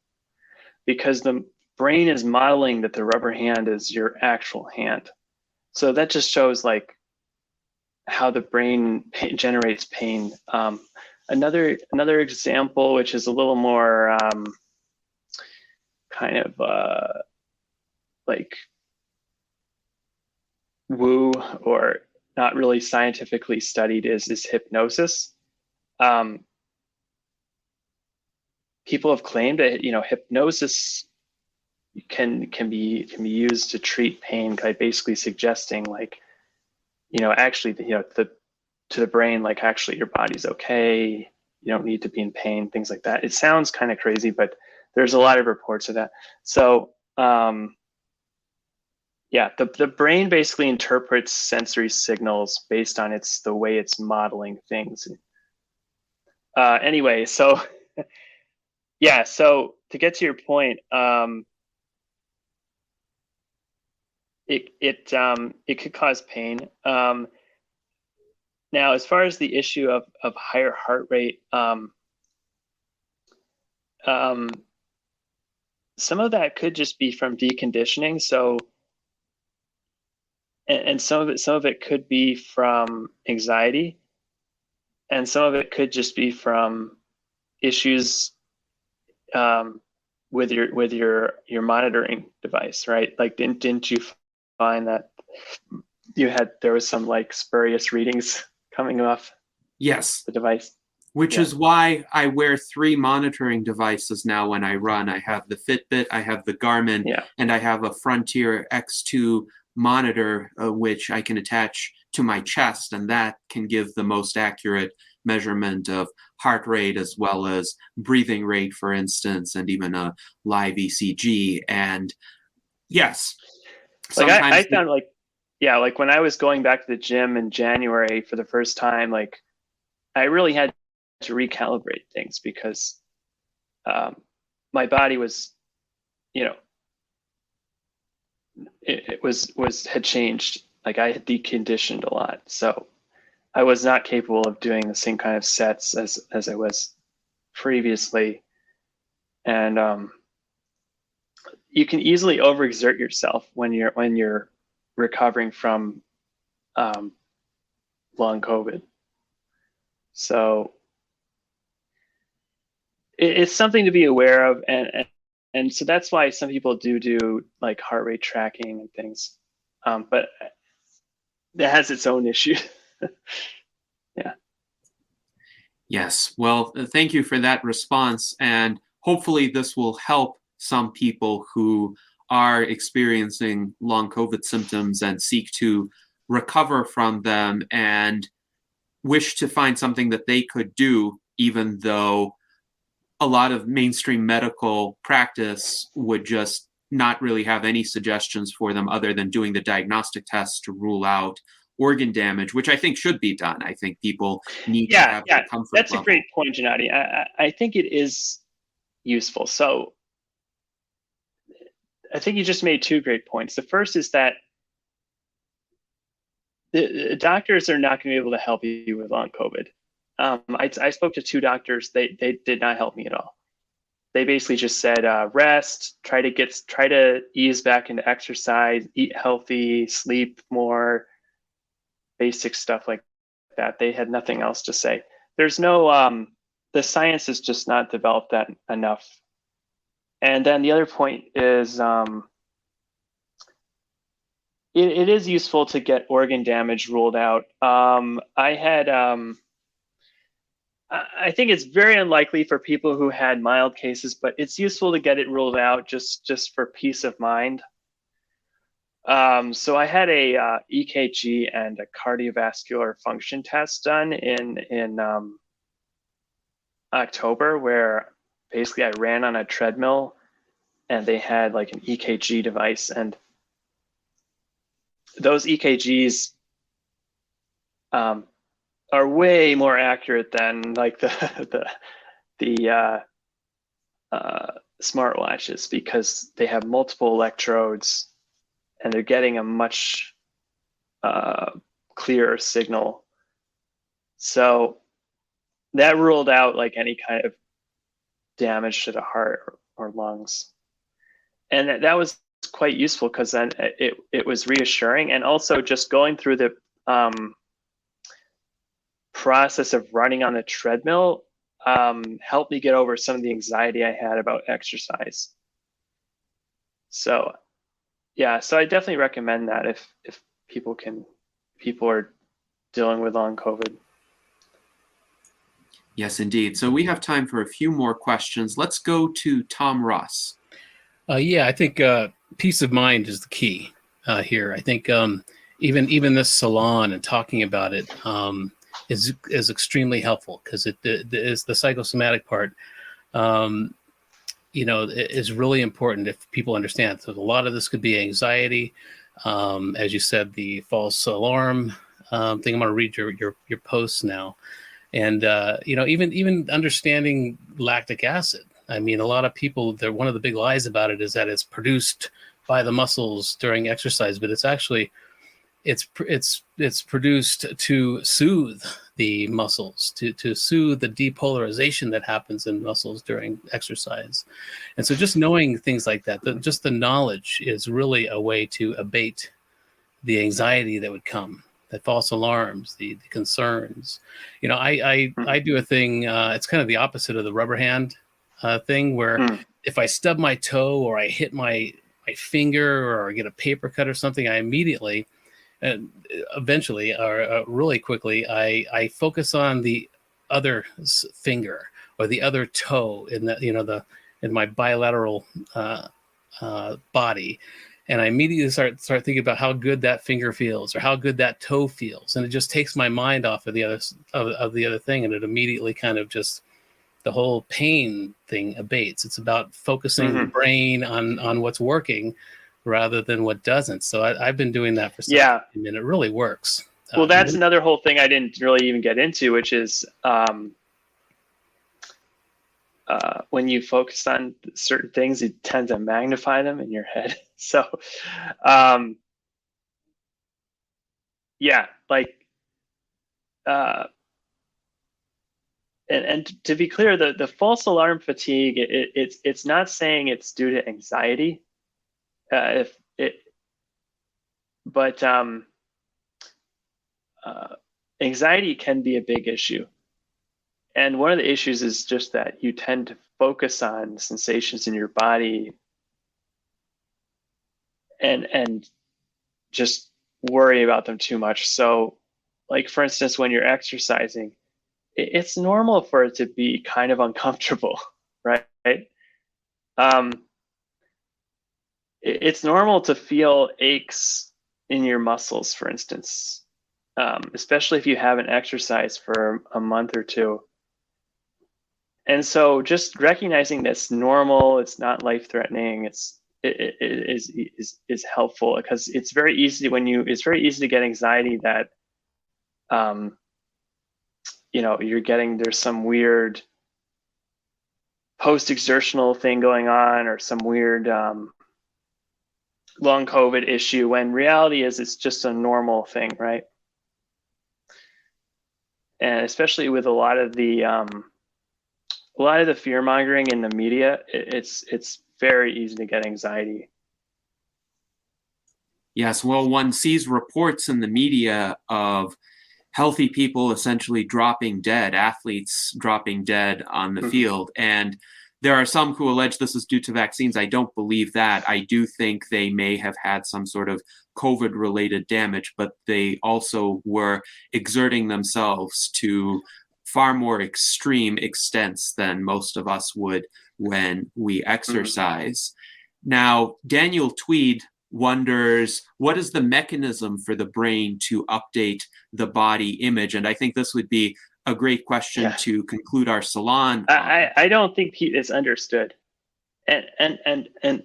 because the brain is modeling that the rubber hand is your actual hand. So that just shows like how the brain generates pain. Another example, which is a little more kind of like woo or not really scientifically studied, is hypnosis. People have claimed that hypnosis can be used to treat pain by basically suggesting like, actually, to the brain, like, actually your body's okay, you don't need to be in pain, things like that. It sounds kind of crazy, but there's a lot of reports of that. So yeah, the brain basically interprets sensory signals based on the way it's modeling things. Anyway, so yeah, so to get to your point, it could cause pain. Now, as far as the issue of higher heart rate, some of that could just be from deconditioning. So, and some of it could be from anxiety, and some of it could just be from issues with your monitoring device, right? Like, didn't you find that there was some like spurious readings coming off Yes, the device? which is why I wear 3 monitoring devices now when I run. I have the Fitbit, I have the Garmin, and I have a Frontier X2 monitor, which I can attach to my chest, and that can give the most accurate measurement of heart rate as well as breathing rate, for instance, and even a live ECG. And yes, like I found like when I was going back to the gym in January for the first time, like I really had to recalibrate things because my body was, it had changed. Like I had deconditioned a lot, so I was not capable of doing the same kind of sets as I was previously, and you can easily overexert yourself when you're recovering from long COVID. So it's something to be aware of, and so that's why some people do like heart rate tracking and things, but it has its own issue. Yeah. Yes. Well, thank you for that response, and hopefully this will help some people who are experiencing long COVID symptoms and seek to recover from them. And wish to find something that they could do, even though a lot of mainstream medical practice would just not really have any suggestions for them other than doing the diagnostic tests to rule out organ damage, which I think should be done. I think people need to have the comfort that's level. A great point, Gennady. I think it is useful. So I think you just made two great points. The first is that the doctors are not going to be able to help you with long COVID. I spoke to two doctors. They did not help me at all. They basically just said rest, try to ease back into exercise, eat healthy, sleep more, basic stuff like that. They had nothing else to say. There's no the science has just not developed that enough. And then the other point is it is useful to get organ damage ruled out. I think it's very unlikely for people who had mild cases, but it's useful to get it ruled out just for peace of mind. So I had a EKG and a cardiovascular function test done in October, where basically I ran on a treadmill and they had like an EKG device, and those EKGs are way more accurate than like the smartwatches, because they have multiple electrodes and they're getting a much clearer signal. So that ruled out like any kind of damage to the heart or lungs. And that was quite useful, because then it was reassuring. And also just going through the process of running on the treadmill helped me get over some of the anxiety I had about exercise. So yeah, so I definitely recommend that if people are dealing with long COVID. Yes, indeed. So we have time for a few more questions. Let's go to Tom Ross. Yeah, I think peace of mind is the key here. I think even this salon and talking about it is extremely helpful, because it is the psychosomatic part. Is really important if people understand. So a lot of this could be anxiety, as you said, the false alarm thing. I'm going to read your posts now, and even understanding lactic acid. I mean, a lot of people, one of the big lies about it is that it's produced by the muscles during exercise, but it's actually it's produced to soothe the muscles, to soothe the depolarization that happens in muscles during exercise. And so just knowing things like that, just the knowledge is really a way to abate the anxiety that would come, the false alarms, the concerns. I do a thing, it's kind of the opposite of the rubber hand thing, where if I stub my toe or I hit my finger or I get a paper cut or something, I immediately, eventually or really quickly, I focus on the other finger or the other toe in in my bilateral body, and I immediately start thinking about how good that finger feels or how good that toe feels, and it just takes my mind off of the other thing, and it immediately kind of just, the whole pain thing abates. It's about focusing the brain on what's working rather than what doesn't. So I've been doing that for some time, and it really works. Well, that's another whole thing I didn't really even get into, which is when you focus on certain things, you tend to magnify them in your head. So and to be clear, the false alarm fatigue, it's not saying it's due to anxiety. Anxiety can be a big issue. And one of the issues is just that you tend to focus on sensations in your body and just worry about them too much. So, like, for instance, when you're exercising, it's normal for it to be kind of uncomfortable, right? It's normal to feel aches in your muscles, for instance. especially if you haven't exercised for a month or two. And so just recognizing that's normal, it's not life-threatening, is helpful, because it's very easy to get anxiety that there's some weird post-exertional thing going on, or some weird long COVID issue, when reality is it's just a normal thing, right? And especially with a lot of the fear mongering in the media, it's very easy to get anxiety. Yes, well, one sees reports in the media of healthy people essentially dropping dead, athletes dropping dead on the field. And there are some who allege this is due to vaccines. I don't believe that. I do think they may have had some sort of COVID-related damage, but they also were exerting themselves to far more extreme extents than most of us would when we exercise. Now, Daniel Tweed wonders, what is the mechanism for the brain to update the body image? And I think this would be a great question to conclude our salon. I don't think it's understood, and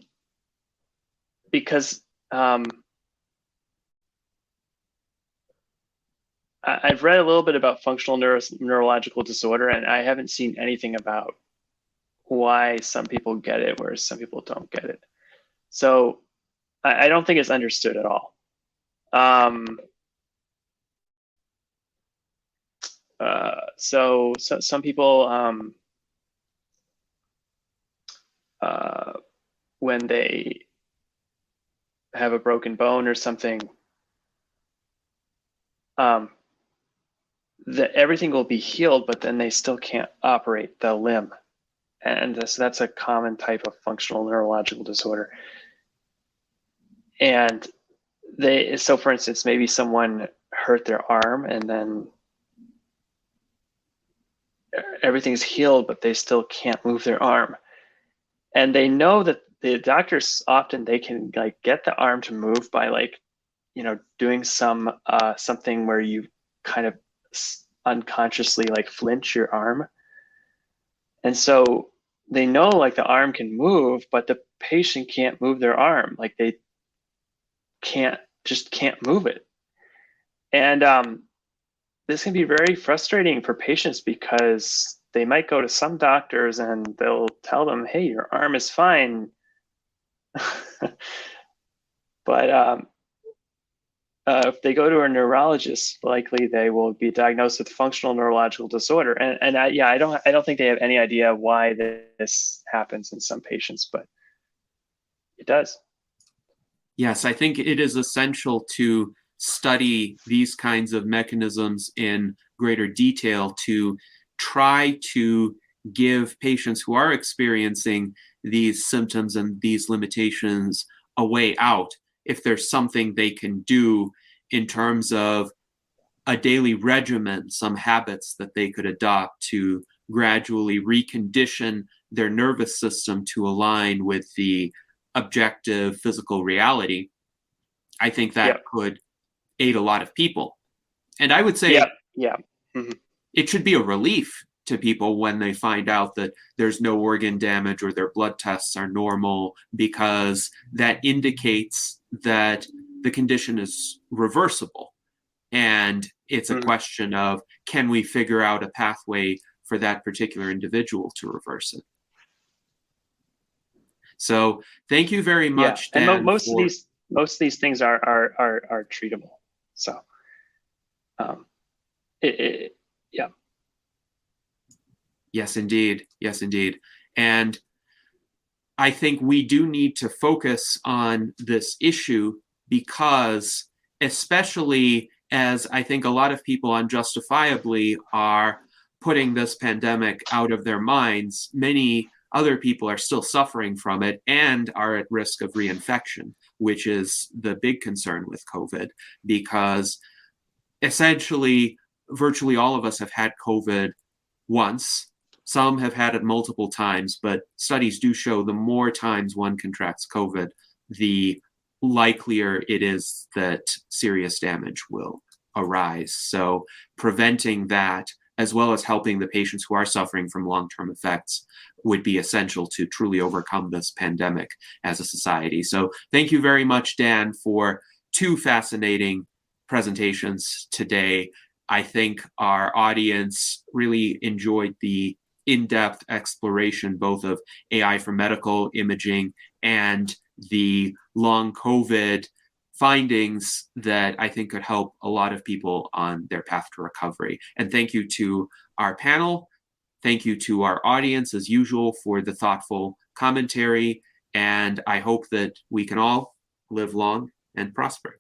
because I've read a little bit about functional neurological disorder, and I haven't seen anything about why some people get it, whereas some people don't get it. So I don't think it's understood at all. So some people, when they have a broken bone or something, everything will be healed, but then they still can't operate the limb. And so that's a common type of functional neurological disorder. And so for instance, maybe someone hurt their arm and then everything's healed, but they still can't move their arm. And they know that the doctors often, they can like get the arm to move by doing something where you kind of unconsciously like flinch your arm. And so they know like the arm can move, but the patient can't move their arm. Like they can't move it. And this can be very frustrating for patients, because they might go to some doctors and they'll tell them, hey, your arm is fine. But if they go to a neurologist, likely they will be diagnosed with functional neurological disorder. And I don't think they have any idea why this happens in some patients, but it does. Yes, I think it is essential to study these kinds of mechanisms in greater detail to try to give patients who are experiencing these symptoms and these limitations a way out. If there's something they can do in terms of a daily regimen, some habits that they could adopt to gradually recondition their nervous system to align with the objective physical reality, I think that could aid a lot of people. And I would say it should be a relief to people when they find out that there's no organ damage or their blood tests are normal, because that indicates that the condition is reversible. And it's a question of, can we figure out a pathway for that particular individual to reverse it? So thank you very much, Dan. And most of these things are treatable. So, Yes, indeed. Yes, indeed. And I think we do need to focus on this issue, because especially as I think a lot of people unjustifiably are putting this pandemic out of their minds, many other people are still suffering from it and are at risk of reinfection, which is the big concern with COVID, because essentially virtually all of us have had COVID once. Some have had it multiple times, but studies do show the more times one contracts COVID, the likelier it is that serious damage will arise. So preventing that, as well as helping the patients who are suffering from long-term effects, would be essential to truly overcome this pandemic as a society. So thank you very much, Dan, for 2 fascinating presentations today. I think our audience really enjoyed the in-depth exploration both of AI for medical imaging and the long COVID findings that I think could help a lot of people on their path to recovery. And thank you to our panel. Thank you to our audience, as usual, for the thoughtful commentary. And I hope that we can all live long and prosper.